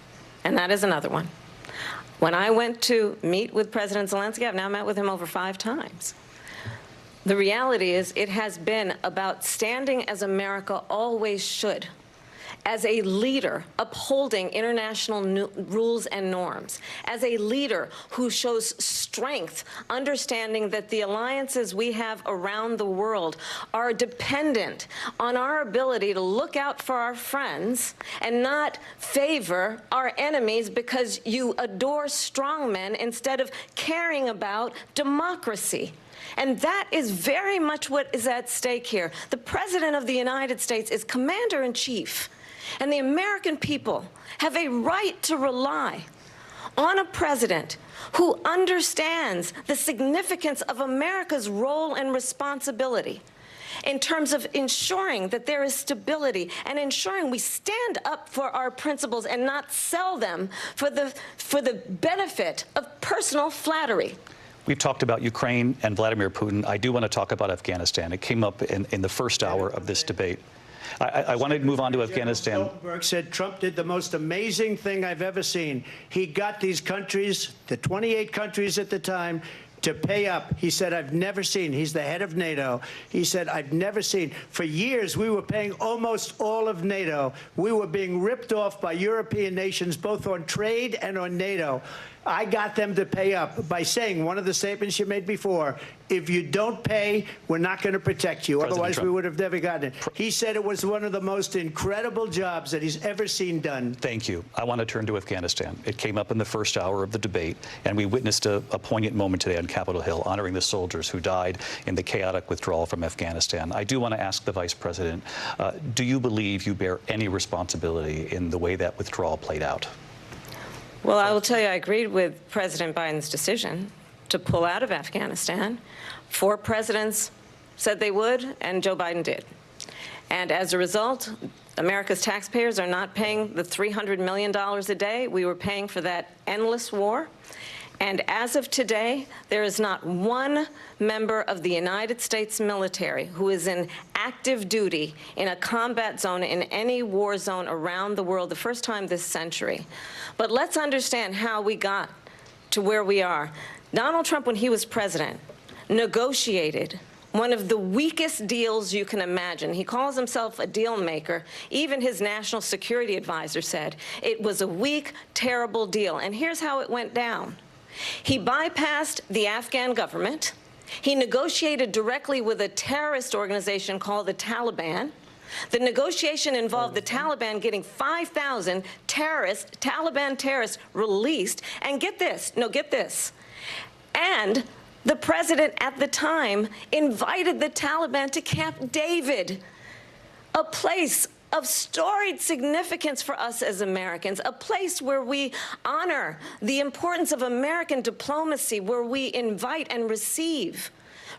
And that is another one. When I went to meet with President Zelensky, I've now met with him over 5 times. The reality is it has been about standing as America always should, as a leader upholding international rules and norms, as a leader who shows strength, understanding that the alliances we have around the world are dependent on our ability to look out for our friends and not favor our enemies because you adore strongmen instead of caring about democracy. And that is very much what is at stake here. The President of the United States is commander-in-chief. And the American people have a right to rely on a president who understands the significance of America's role and responsibility in terms of ensuring that there is stability and ensuring we stand up for our principles and not sell them for the benefit of personal flattery. We've talked about Ukraine and Vladimir Putin. I do want to talk about Afghanistan. It came up in the first hour of this debate. I want to move on to Afghanistan. Stoltenberg said Trump did the most amazing thing I've ever seen. He got these countries, the 28 countries at the time, to pay up. He said, I've never seen. He's the head of NATO. He said, I've never seen. For years, we were paying almost all of NATO. We were being ripped off by European nations, both on trade and on NATO. I got them to pay up by saying one of the statements you made before, if you don't pay, we're not going to protect you. President Otherwise, Trump. we would have never gotten it. He said it was one of the most incredible jobs that he's ever seen done. Thank you. I want to turn to Afghanistan. It came up in the first hour of the debate, and we witnessed a poignant moment today on Capitol Hill, honoring the soldiers who died in the chaotic withdrawal from Afghanistan. I do want to ask the Vice President, do you believe you bear any responsibility in the way that withdrawal played out? Well, I will tell you, I agreed with President Biden's decision to pull out of Afghanistan. 4 presidents said they would, and Joe Biden did. And as a result, America's taxpayers are not paying the $300 million a day we were paying for that endless war. And as of today, there is not one member of the United States military who is in active duty in a combat zone in any war zone around the world, the first time this century. But let's understand how we got to where we are. Donald Trump, when he was president, negotiated one of the weakest deals you can imagine. He calls himself a deal maker. Even his national security advisor said it was a weak, terrible deal. And here's how it went down. He bypassed the Afghan government. He negotiated directly with a terrorist organization called the Taliban. The negotiation involved the Taliban getting 5,000 Taliban terrorists released. And get this, and the president at the time invited the Taliban to Camp David, a place of storied significance for us as Americans, a place where we honor the importance of American diplomacy, where we invite and receive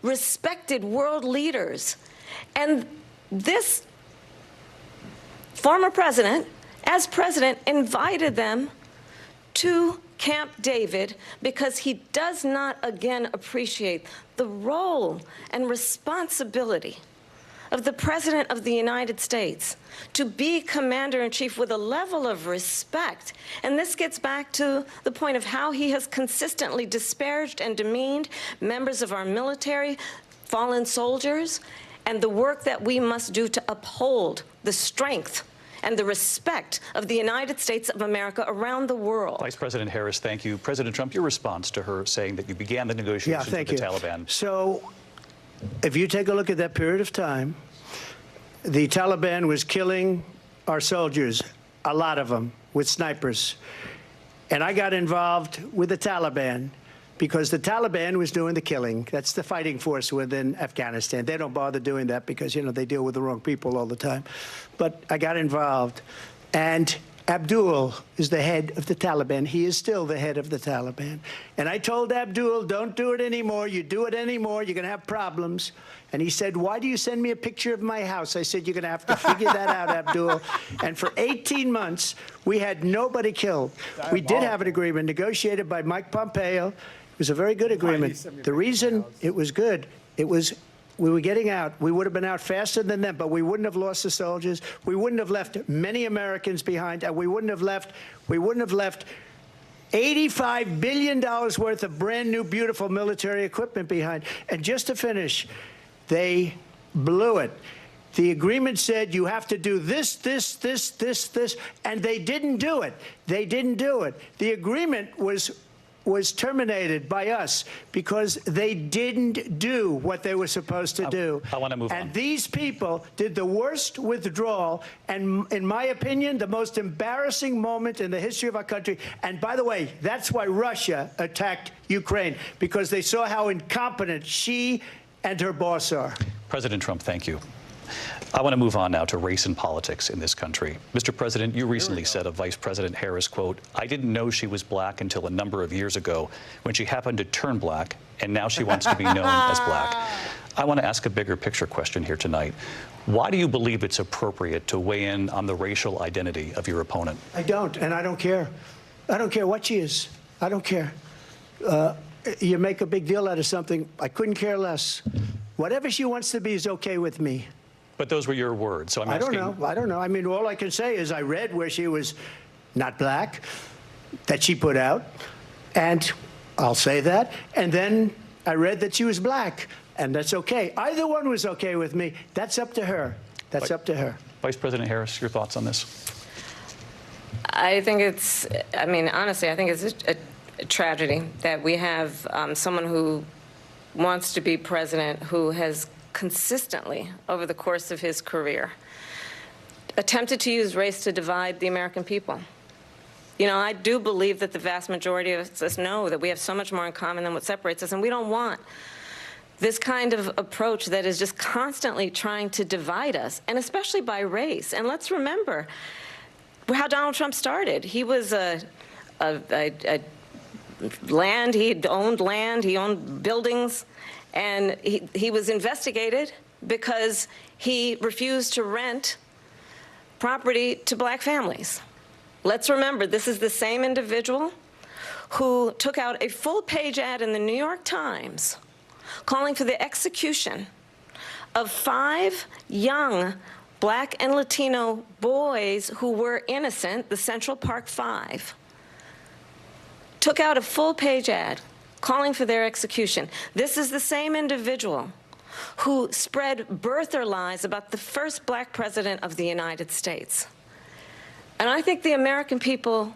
respected world leaders. And this former president, as president, invited them to Camp David because he does not, again, appreciate the role and responsibility of the President of the United States to be commander-in-chief with a level of respect. And this gets back to the point of how he has consistently disparaged and demeaned members of our military, fallen soldiers, and the work that we must do to uphold the strength and the respect of the United States of America around the world. Vice President Harris, thank you. President Trump, your response to her saying that you began the negotiations with the Taliban. So if you take a look at that period of time, the Taliban was killing our soldiers, a lot of them, with snipers. And I got involved with the Taliban because the Taliban was doing the killing. That's the fighting force within Afghanistan. They don't bother doing that because, you know, they deal with the wrong people all the time. But I got involved. And Abdul is the head of the Taliban. He is still the head of the Taliban. And I told Abdul, don't do it anymore. You do it anymore, you're going to have problems. And he said, why do you send me a picture of my house? I said, you're going to have to figure that out, Abdul. And for 18 months, we had nobody killed. We did have an agreement negotiated by Mike Pompeo. It was a very good agreement. The reason it was good, it was we were getting out. We would have been out faster than them, but we wouldn't have lost the soldiers. We wouldn't have left many Americans behind, and we wouldn't have left $85 billion worth of brand new, beautiful military equipment behind. And just to finish, They blew it. The agreement said you have to do this, this, this, this, this, and they didn't do it. They didn't do it. The agreement was terminated by us because they didn't do what they were supposed to do. I want to move on. And these people did the worst withdrawal, and in my opinion, the most embarrassing moment in the history of our country. And by the way, that's why Russia attacked Ukraine, because they saw how incompetent she and her boss are. President Trump, thank you. I want to move on now to race and politics in this country. Mr. President, you recently said of Vice President Harris, quote, "I didn't know she was black until a number of years ago when she happened to turn black, and now she wants to be known as black." I want to ask a bigger picture question here tonight. Why do you believe it's appropriate to weigh in on the racial identity of your opponent? I don't, and I don't care. I don't care what she is. I don't care. You make a big deal out of something, I couldn't care less. Whatever she wants to be is okay with me. But those were your words, so I'm asking. I don't know. I mean, all I can say is I read where she was not black, that she put out, and I'll say that. And then I read that she was black, and that's okay. Either one was okay with me. That's up to her. That's up to her. Vice President Harris, your thoughts on this? I think it's, I mean, honestly, I think it's a tragedy that we have someone who wants to be president who has consistently, over the course of his career, attempted to use race to divide the American people. You know, I do believe that the vast majority of us know that we have so much more in common than what separates us, and we don't want this kind of approach that is just constantly trying to divide us, and especially by race. And let's remember how Donald Trump started. He was land, he owned buildings, and he was investigated because he refused to rent property to black families. Let's remember, this is the same individual who took out a full-page ad in the New York Times calling for the execution of 5 young black and Latino boys who were innocent, the Central Park 5. Took out a full-page ad calling for their execution. This is the same individual who spread birther lies about the first black president of the United States. And I think the American people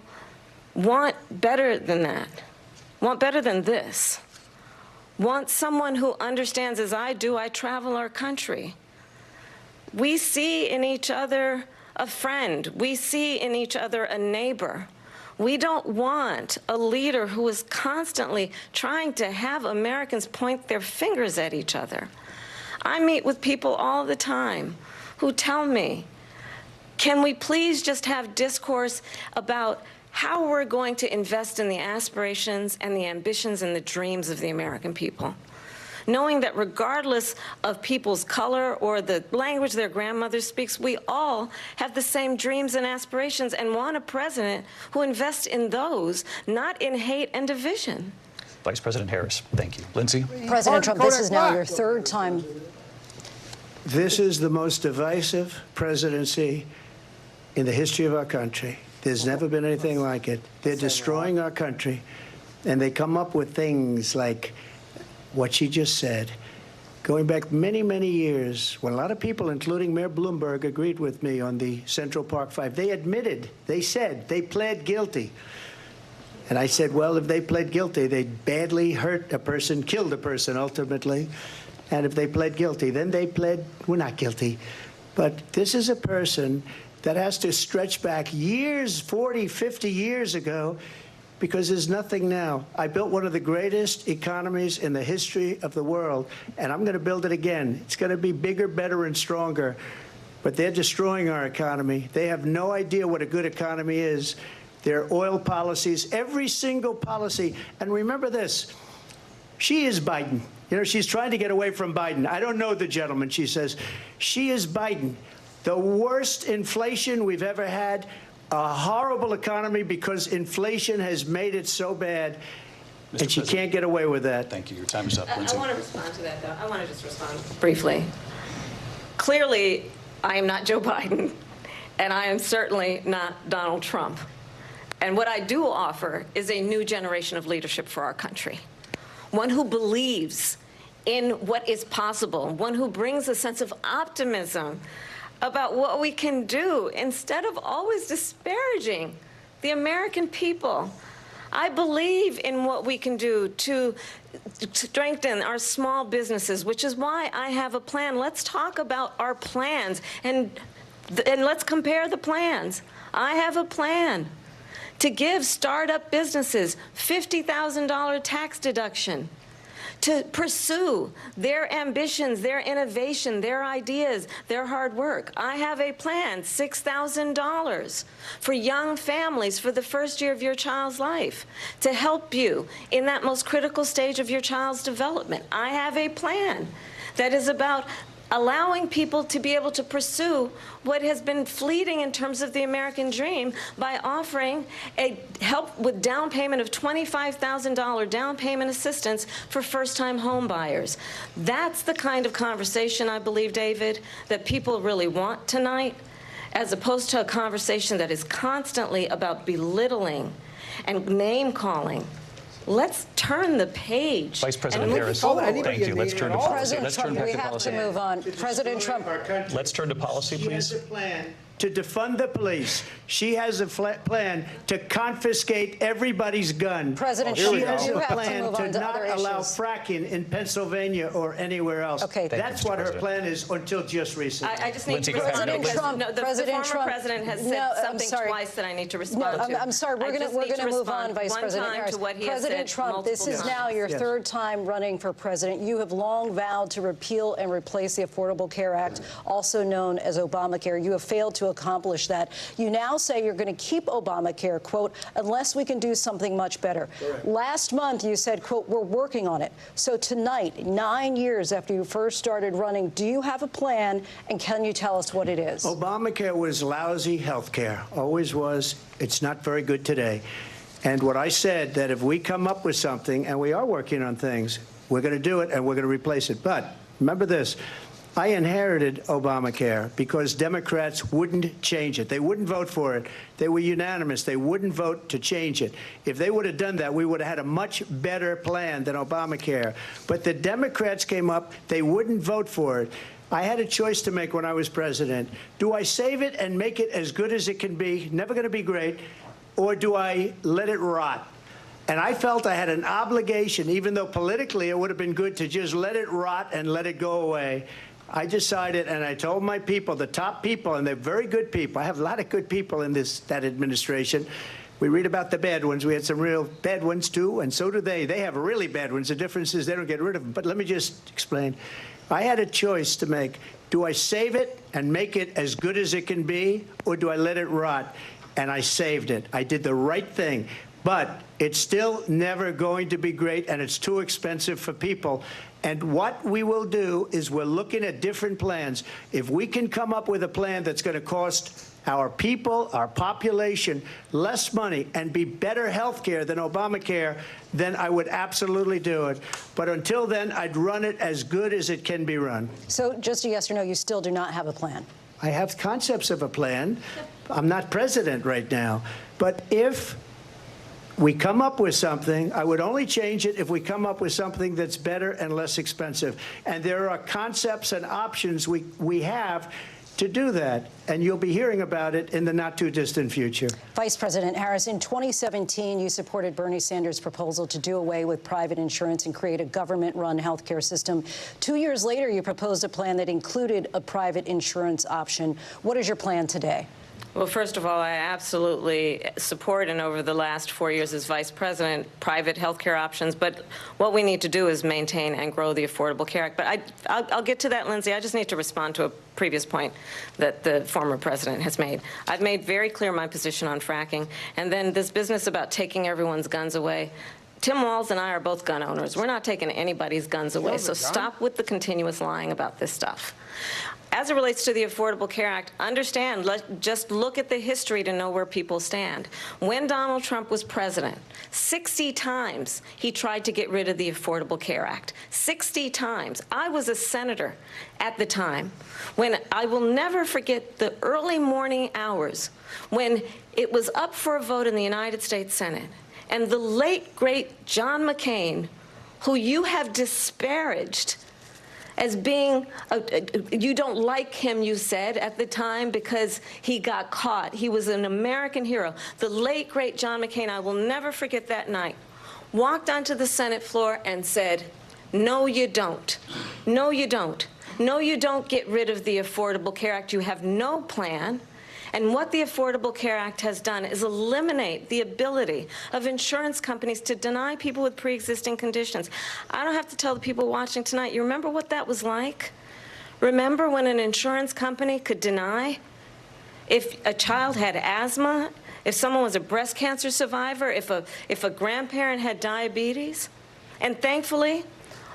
want better than that, want better than this, want someone who understands, as I do, I travel our country. We see in each other a friend. We see in each other a neighbor. We don't want a leader who is constantly trying to have Americans point their fingers at each other. I meet with people all the time who tell me, can we please just have discourse about how we're going to invest in the aspirations and the ambitions and the dreams of the American people? Knowing that regardless of people's color or the language their grandmother speaks, we all have the same dreams and aspirations and want a president who invests in those, not in hate and division. Vice President Harris, thank you. Lindsay? President Trump, this is now your 3rd time. This is the most divisive presidency in the history of our country. There's never been anything like it. They're destroying our country, and they come up with things like what she just said. Going back many, many years, when a lot of people, including Mayor Bloomberg, agreed with me on the Central Park 5, they admitted, they said, they pled guilty. And I said, well, if they pled guilty, they badly hurt a person, killed a person ultimately. And if they pled guilty, then they pled, we're not guilty. But this is a person that has to stretch back years, 40, 50 years ago, because there's nothing now. I built one of the greatest economies in the history of the world, and I'm going to build it again. It's going to be bigger, better, and stronger. But they're destroying our economy. They have no idea what a good economy is. Their oil policies, every single policy. And remember this, she is Biden. You know, she's trying to get away from Biden. I don't know the gentleman, she says. She is Biden. The worst inflation we've ever had, a horrible economy because inflation has made it so bad, and she can't get away with that. Thank you. Your time is up, Lindsay. I want to respond to that, though. I want to just respond briefly. Clearly, I am not Joe Biden, and I am certainly not Donald Trump. And what I do offer is a new generation of leadership for our country, one who believes in what is possible, one who brings a sense of optimism about what we can do instead of always disparaging the American people. I believe in what we can do to strengthen our small businesses, which is why I have a plan. Let's talk about our plans and let's compare the plans. I have a plan to give startup businesses $50,000 tax deduction, to pursue their ambitions, their innovation, their ideas, their hard work. I have a plan, $6,000 for young families for the first year of your child's life, to help you in that most critical stage of your child's development. I have a plan that is about allowing people to be able to pursue what has been fleeting in terms of the American dream by offering a help with down payment of $25,000 down payment assistance for first-time home buyers. That's the kind of conversation, I believe, David, that people really want tonight, as opposed to a conversation that is constantly about belittling and name-calling. Let's turn the page. Vice President Harris, thank you. Let's turn to policy. President Trump, we have to move on. President Trump. Let's turn to policy, please. She has a plan to defund the police. She has a plan to confiscate everybody's gun. President she Trump, has you a have to plan move on to to not other allow issues. fracking in Pennsylvania or anywhere else. Okay. That's what her plan is until just recently. I just need to President Trump. No, the former president has said something twice that I need to respond to. I'm sorry. We're going to move on, Vice President Harris. President Trump, this is now your third time running for president. You have long vowed to repeal and replace the Affordable Care Act, also known as Obamacare. You have failed to accomplish that. You now say you're going to keep Obamacare, quote, unless we can do something much better. Correct. Last month, you said, quote, we're working on it. So tonight, 9 years after you first started running, do you have a plan, and can you tell us what it is? Obamacare was lousy health care, always was. It's not very good today. And what I said, that if we come up with something, and we are working on things, we're going to do it, and we're going to replace it. But remember this. I inherited Obamacare because Democrats wouldn't change it. They wouldn't vote for it. They were unanimous. They wouldn't vote to change it. If they would have done that, we would have had a much better plan than Obamacare. But the Democrats came up. They wouldn't vote for it. I had a choice to make when I was president. Do I save it and make it as good as it can be, never going to be great, or do I let it rot? And I felt I had an obligation, even though politically it would have been good to just let it rot and let it go away. I decided, and I told my people, the top people, and they're very good people. I have a lot of good people in that administration. We read about the bad ones. We had some real bad ones, too, and so do they. They have really bad ones. The difference is they don't get rid of them. But let me just explain. I had a choice to make. Do I save it and make it as good as it can be, or do I let it rot? And I saved it. I did the right thing. But it's still never going to be great, and it's too expensive for people. And what we will do is we're looking at different plans. If we can come up with a plan that's going to cost our people, our population, less money and be better health care than Obamacare, then I would absolutely do it. But until then, I'd run it as good as it can be run. So just a yes or no, you still do not have a plan? I have concepts of a plan. I'm not president right now. But if we come up with something, I would only change it if we come up with something that's better and less expensive. And there are concepts and options we have to do that. And you'll be hearing about it in the not-too-distant future. Vice President Harris, in 2017, you supported Bernie Sanders' proposal to do away with private insurance and create a government-run health care system. 2 years later, you proposed a plan that included a private insurance option. What is your plan today? Well, first of all, I absolutely support, and over the last 4 years as vice president, private health care options. But what we need to do is maintain and grow the Affordable Care Act. But I'll get to that, Lindsay. I just need to respond to a previous point that the former president has made. I've made very clear my position on fracking. And then this business about taking everyone's guns away. Tim Walz and I are both gun owners. We're not taking anybody's guns away. So stop with the continuous lying about this stuff. As it relates to the Affordable Care Act, understand, just look at the history to know where people stand. When Donald Trump was president, 60 times he tried to get rid of the Affordable Care Act. 60 times. I was a senator at the time when I will never forget the early morning hours when it was up for a vote in the United States Senate, and the late, great John McCain who you have disparaged as being, you don't like him, you said, at the time because he got caught. He was an American hero. The late, great John McCain, I will never forget that night, walked onto the Senate floor and said, no, you don't. No, you don't. No, you don't get rid of the Affordable Care Act. You have no plan. And what the Affordable Care Act has done is eliminate the ability of insurance companies to deny people with pre-existing conditions. I don't have to tell the people watching tonight, you remember what that was like? Remember when an insurance company could deny if a child had asthma, if someone was a breast cancer survivor, if a grandparent had diabetes? And thankfully,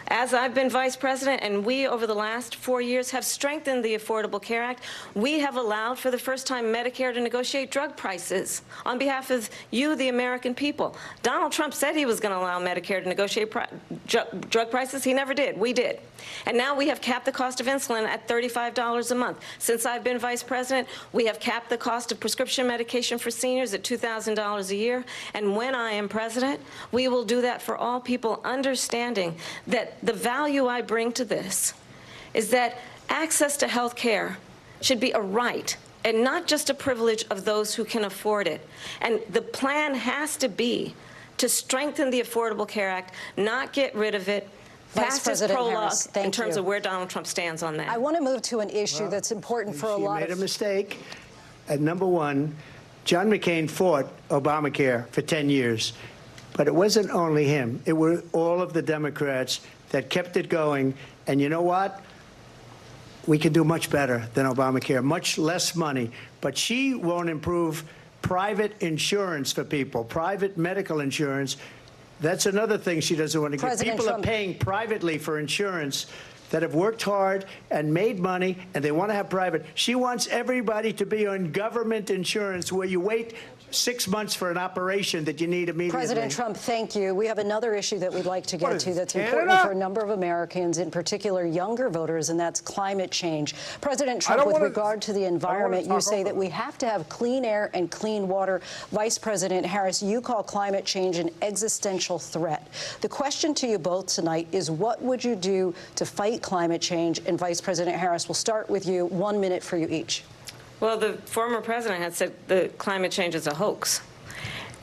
as I've been vice president, and we, over the last 4 years, have strengthened the Affordable Care Act, we have allowed, for the first time, Medicare to negotiate drug prices on behalf of you, the American people. Donald Trump said he was going to allow Medicare to negotiate drug prices. He never did. We did. And now we have capped the cost of insulin at $35 a month. Since I've been vice president, we have capped the cost of prescription medication for seniors at $2,000 a year. And when I am president, we will do that for all people, understanding that the value I bring to this is that access to health care should be a right and not just a privilege of those who can afford it. And the plan has to be to strengthen the Affordable Care Act, not get rid of it, Vice President Harris, in terms of where Donald Trump stands on that. I want to move to an issue that's important for a lot of... She made a mistake. Number one, John McCain fought Obamacare for 10 years. But it wasn't only him. It were all of the Democrats that kept it going. And you know what? We can do much better than Obamacare, much less money. But she won't improve private insurance for people, private medical insurance. That's another thing she doesn't want to get. People are paying privately for insurance that have worked hard and made money, and they want to have private. She wants everybody to be on government insurance where you wait 6 months for an operation that you need immediately. President Trump, thank you. We have another issue that we'd like to get to that's important for a number of Americans, in particular younger voters, and that's climate change. President Trump, with regard to the environment, you say that we have to have clean air and clean water. Vice President Harris, you call climate change an existential threat. The question to you both tonight is, what would you do to fight climate change? And Vice President Harris, we'll start with you. 1 minute for you each. Well, the former president had said the climate change is a hoax.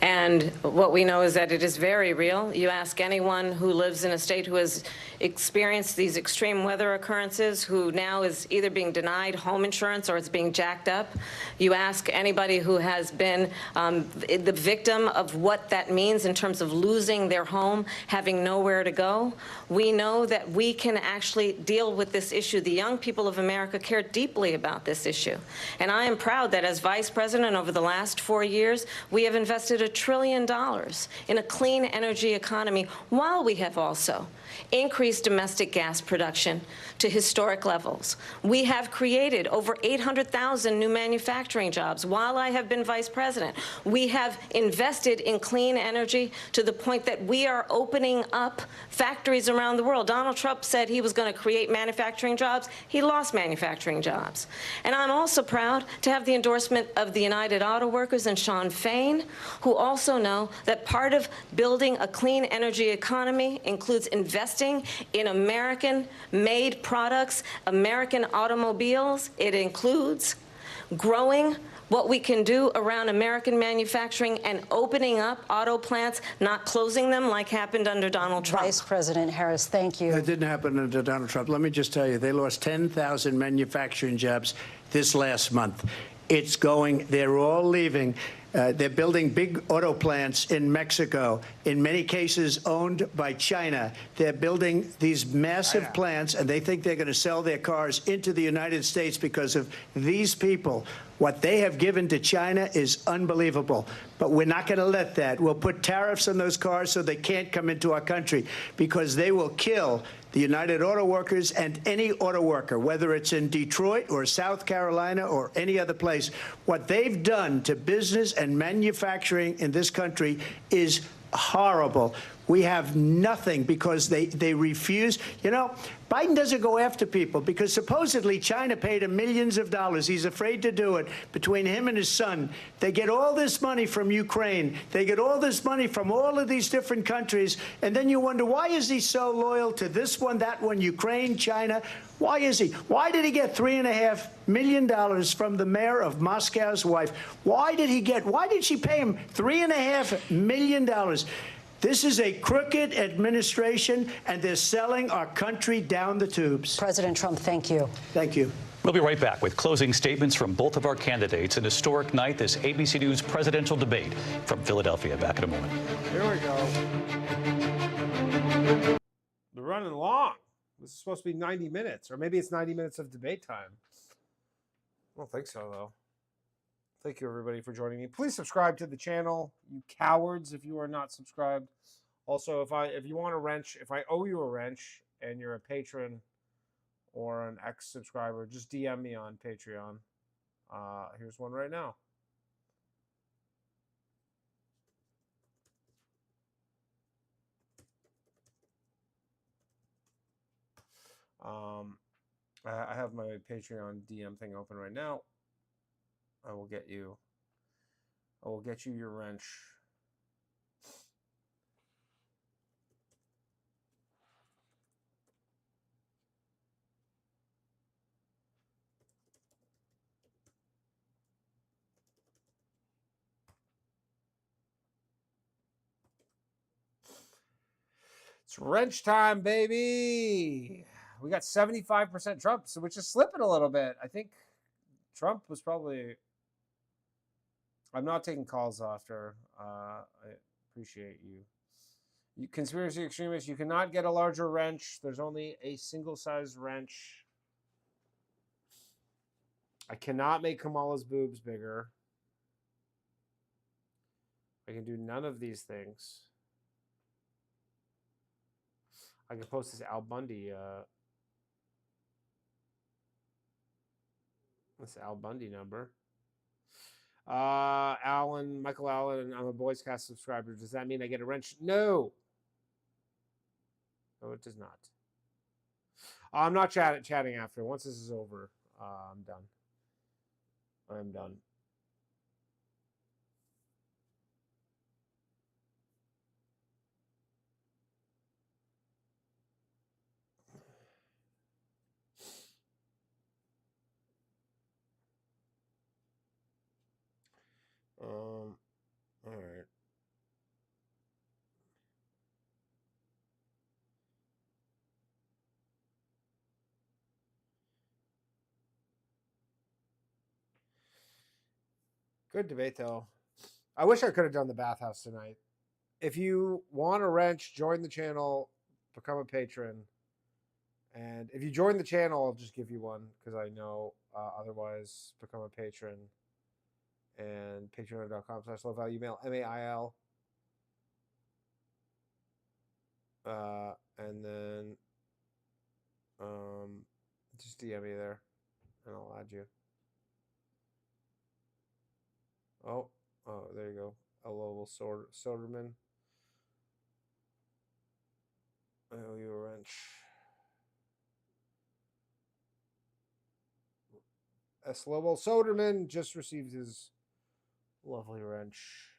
And what we know is that it is very real. You ask anyone who lives in a state who has experienced these extreme weather occurrences, who now is either being denied home insurance or it's being jacked up. You ask anybody who has been the victim of what that means in terms of losing their home, having nowhere to go. We know that we can actually deal with this issue. The young people of America care deeply about this issue. And I am proud that as vice president over the last 4 years, we have invested $1 trillion in a clean energy economy, while we have also increased domestic gas production to historic levels. We have created over 800,000 new manufacturing jobs while I have been vice president. We have invested in clean energy to the point that we are opening up factories around the world. Donald Trump said he was going to create manufacturing jobs. He lost manufacturing jobs. And I'm also proud to have the endorsement of the United Auto Workers and Sean Fain, who also know that part of building a clean energy economy includes investing in American-made products, American automobiles. It includes growing what we can do around American manufacturing and opening up auto plants, not closing them like happened under Donald Trump. Vice President Harris, thank you. That didn't happen under Donald Trump. Let me just tell you, they lost 10,000 manufacturing jobs this last month. It's going, they're all leaving. They're building big auto plants in Mexico, in many cases owned by China. They're building these massive plants, and they think they're going to sell their cars into the United States because of these people. What they have given to China is unbelievable. But we're not going to let that. We'll put tariffs on those cars so they can't come into our country, because they will kill the United Auto Workers and any auto worker, whether it's in Detroit or South Carolina or any other place. What they've done to business and manufacturing in this country is horrible. We have nothing because they refuse. You know, Biden doesn't go after people because supposedly China paid him millions of dollars. He's afraid to do it. Between him and his son, they get all this money from Ukraine. They get all this money from all of these different countries. And then you wonder, why is he so loyal to this one, that one, Ukraine, China? Why is he? Why did he get $3.5 million from the mayor of Moscow's wife? Why did she pay him $3.5 million? This is a crooked administration, and they're selling our country down the tubes. President Trump, thank you. Thank you. We'll be right back with closing statements from both of our candidates. An historic night, this ABC News presidential debate from Philadelphia. Back in a moment. Here we go. They're running long. This is supposed to be 90 minutes, or maybe it's 90 minutes of debate time. I don't think so, though. Thank you, everybody, for joining me. Please subscribe to the channel, you cowards, if you are not subscribed. Also, if you want a wrench, if I owe you a wrench and you're a patron or an ex-subscriber, just DM me on Patreon. Here's one right now. I have my Patreon DM thing open right now. I will get you your wrench. It's wrench time, baby. We got 75% Trump, so which is slipping a little bit. I think Trump was probably... I'm not taking calls after. I appreciate you. You conspiracy extremists, you cannot get a larger wrench. There's only a single-sized wrench. I cannot make Kamala's boobs bigger. I can do none of these things. I can post this Al Bundy. This Al Bundy number. Michael Allen, I'm a Boys Cast subscriber. Does that mean I get a wrench? No. No, it does not. I'm not chatting after. Once this is over, I'm done. I'm done. All right. Good debate, though. I wish I could have done the bathhouse tonight. If you want a wrench, join the channel, become a patron. And if you join the channel, I'll just give you one because I know otherwise become a patron. And patreon.com/lovevalue email MAIL. And then just DM me there and I'll add you. Oh, there you go. A Lowell Soderman. I owe you a wrench. S. Lowell Soderman just received his lovely wrench.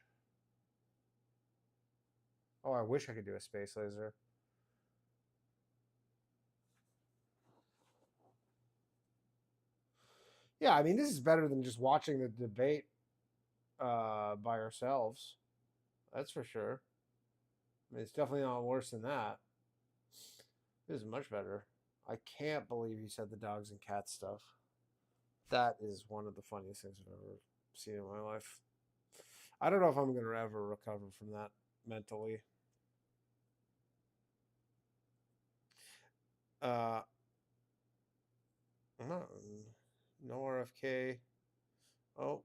Oh, I wish I could do a space laser. Yeah, I mean, this is better than just watching the debate by ourselves. That's for sure. I mean, it's definitely not worse than that. This is much better. I can't believe he said the dogs and cats stuff. That is one of the funniest things I've ever seen in my life. I don't know if I'm going to ever recover from that mentally. No RFK. Oh.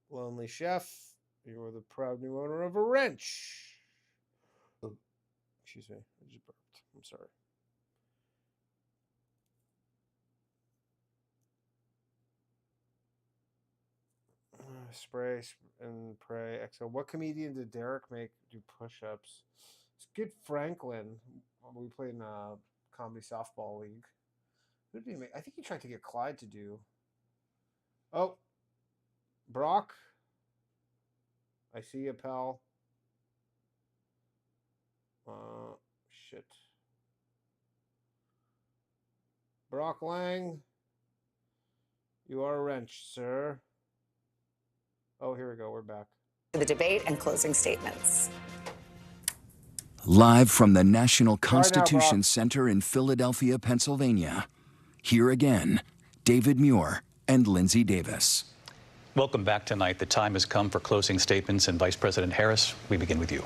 Lonely Chef. You're the proud new owner of a wrench. Excuse me. I just burped. I'm sorry. All right. Spray and pray. Exhale. What comedian did Derek make do push-ups? It's good. Franklin. We played in a comedy softball league. Who did he make? I think he tried to get Clyde to do. Oh, Brock. I see you, pal. Shit. Brock Lang. You are a wrench, sir. Oh, here we go. We're back. The debate and closing statements. Live from the National Constitution Center in Philadelphia, Pennsylvania. Here again, David Muir and Lindsay Davis. Welcome back tonight. The time has come for closing statements, and Vice President Harris, we begin with you.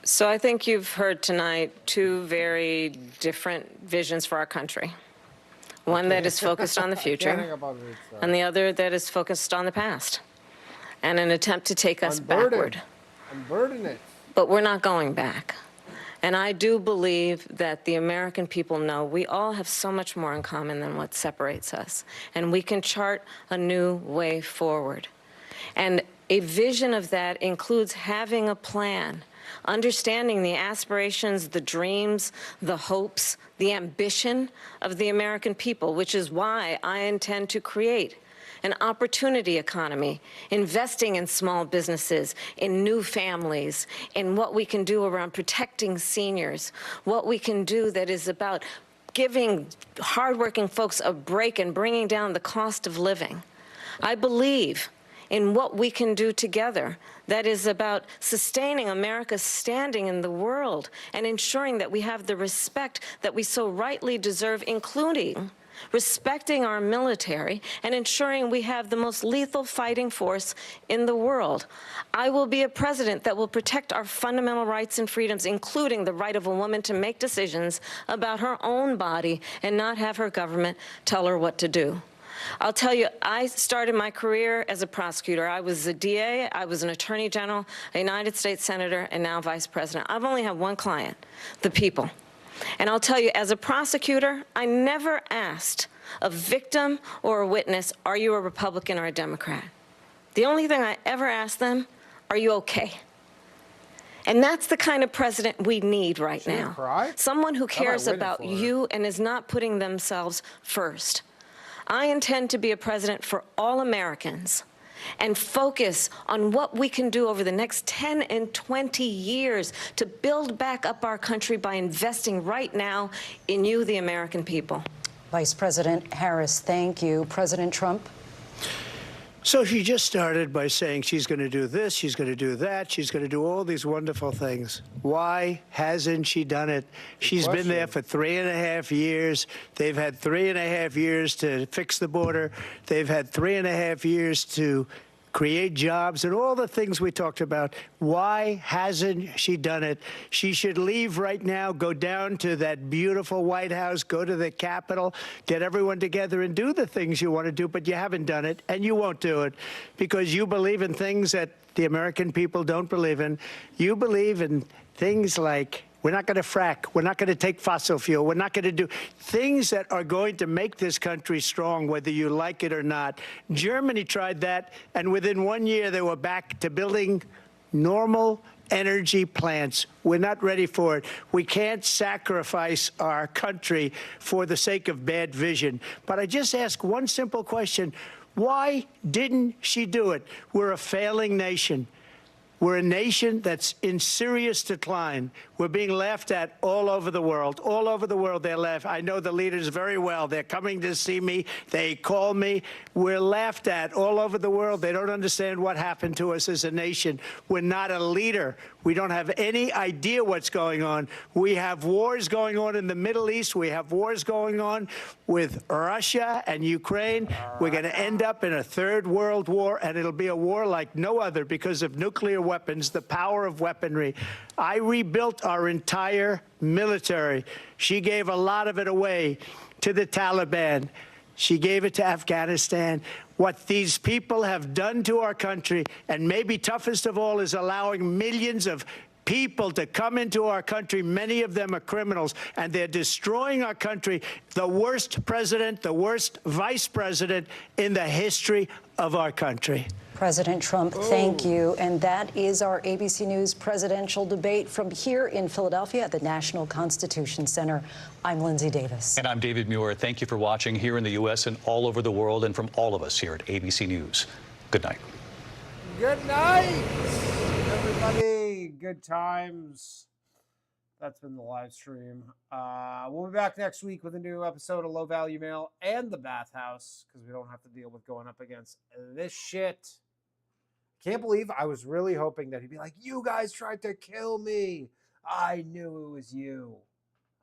So I think you've heard tonight two very different visions for our country. One that is focused on the future, and the other that is focused on the past, and an attempt to take us backward. Unburden it. But we're not going back. And I do believe that the American people know we all have so much more in common than what separates us. And we can chart a new way forward. And a vision of that includes having a plan, understanding the aspirations, the dreams, the hopes, the ambition of the American people, which is why I intend to create an opportunity economy, investing in small businesses, in new families, in what we can do around protecting seniors, what we can do that is about giving hardworking folks a break and bringing down the cost of living. I believe in what we can do together that is about sustaining America's standing in the world and ensuring that we have the respect that we so rightly deserve, including respecting our military and ensuring we have the most lethal fighting force in the world. I will be a president that will protect our fundamental rights and freedoms, including the right of a woman to make decisions about her own body and not have her government tell her what to do. I'll tell you, I started my career as a prosecutor. I was a DA, I was an attorney general, a United States senator, and now vice president. I've only had one client, the people. And I'll tell you, as a prosecutor, I never asked a victim or a witness, are you a Republican or a Democrat? The only thing I ever asked them, are you okay? And that's the kind of president we need right now. Someone who cares about you and is not putting themselves first. I intend to be a president for all Americans and focus on what we can do over the next 10 and 20 years to build back up our country by investing right now in you, the American people. Vice President Harris, thank you. President Trump? So she just started by saying she's going to do this, she's going to do that, she's going to do all these wonderful things. Why hasn't she done it? She's been there for 3.5 years. They've had 3.5 years to fix the border. They've had 3.5 years to create jobs and all the things we talked about. Why hasn't she done it? She should leave right now, go down to that beautiful White House, go to the Capitol, get everyone together and do the things you want to do, but you haven't done it, and you won't do it because you believe in things that the American people don't believe in. You believe in things like we're not going to frack. We're not going to take fossil fuel. We're not going to do things that are going to make this country strong, whether you like it or not. Germany tried that, and within 1 year, they were back to building normal energy plants. We're not ready for it. We can't sacrifice our country for the sake of bad vision. But I just ask one simple question. Why didn't she do it? We're a failing nation. We're a nation that's in serious decline. We're being laughed at all over the world. All over the world, they're laughed. I know the leaders very well. They're coming to see me. They call me. We're laughed at all over the world. They don't understand what happened to us as a nation. We're not a leader. We don't have any idea what's going on. We have wars going on in the Middle East. We have wars going on with Russia and Ukraine. We're going to end up in a third world war, and it'll be a war like no other because of nuclear weapons, the power of weaponry. I rebuilt our entire military. She gave a lot of it away to the Taliban. She gave it to Afghanistan. What these people have done to our country, and maybe toughest of all, is allowing millions of people to come into our country. Many of them are criminals, and they're destroying our country. The worst president, the worst vice president in the history of our country. President Trump, thank you. And that is our ABC News presidential debate from here in Philadelphia at the National Constitution Center. I'm Lindsay Davis. And I'm David Muir. Thank you for watching here in the U.S. and all over the world, and from all of us here at ABC News. Good night. Good night, everybody. Good times. That's been the live stream. We'll be back next week with a new episode of Low Value Mail and the Bathhouse, because we don't have to deal with going up against this shit. Can't believe I was really hoping that he'd be like, you guys tried to kill me. I knew it was you.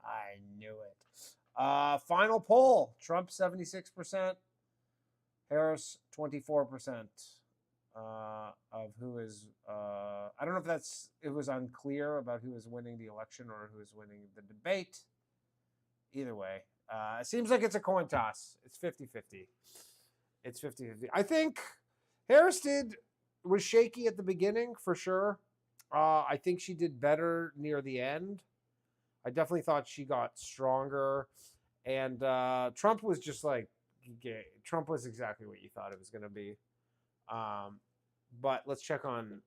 I knew it. Final poll. Trump 76%. Harris 24%. Of who is, I don't know if it was unclear about who was winning the election or who was winning the debate. Either way, it seems like it's a coin toss. It's 50-50. It's 50-50. I think Harris was shaky at the beginning for sure. I think she did better near the end. I definitely thought she got stronger. And Trump was just like, Trump was exactly what you thought it was going to be. But let's check on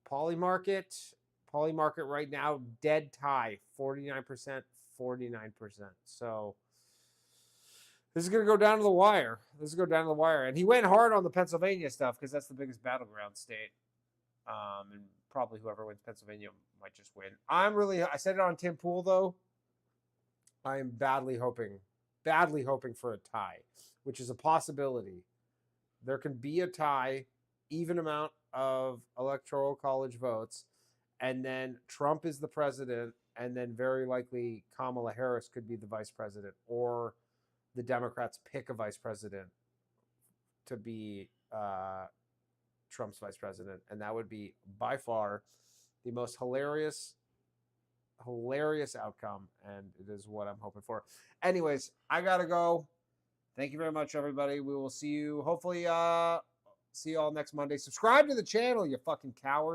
Polymarket. Polymarket right now, dead tie, 49%, 49%. So this is going to go down to the wire. And he went hard on the Pennsylvania stuff because that's the biggest battleground state. And probably whoever wins Pennsylvania might just win. I said it on Tim Pool, though. I am badly hoping for a tie, which is a possibility. There can be a tie, even amount of electoral college votes, and then Trump is the president, and then very likely Kamala Harris could be the vice president, or the Democrats pick a vice president to be Trump's vice president, and that would be by far the most hilarious outcome, and it is what I'm hoping for. Anyways, I gotta go. Thank you very much, everybody. We will see you, hopefully, see you all next Monday. Subscribe to the channel, you fucking cowards.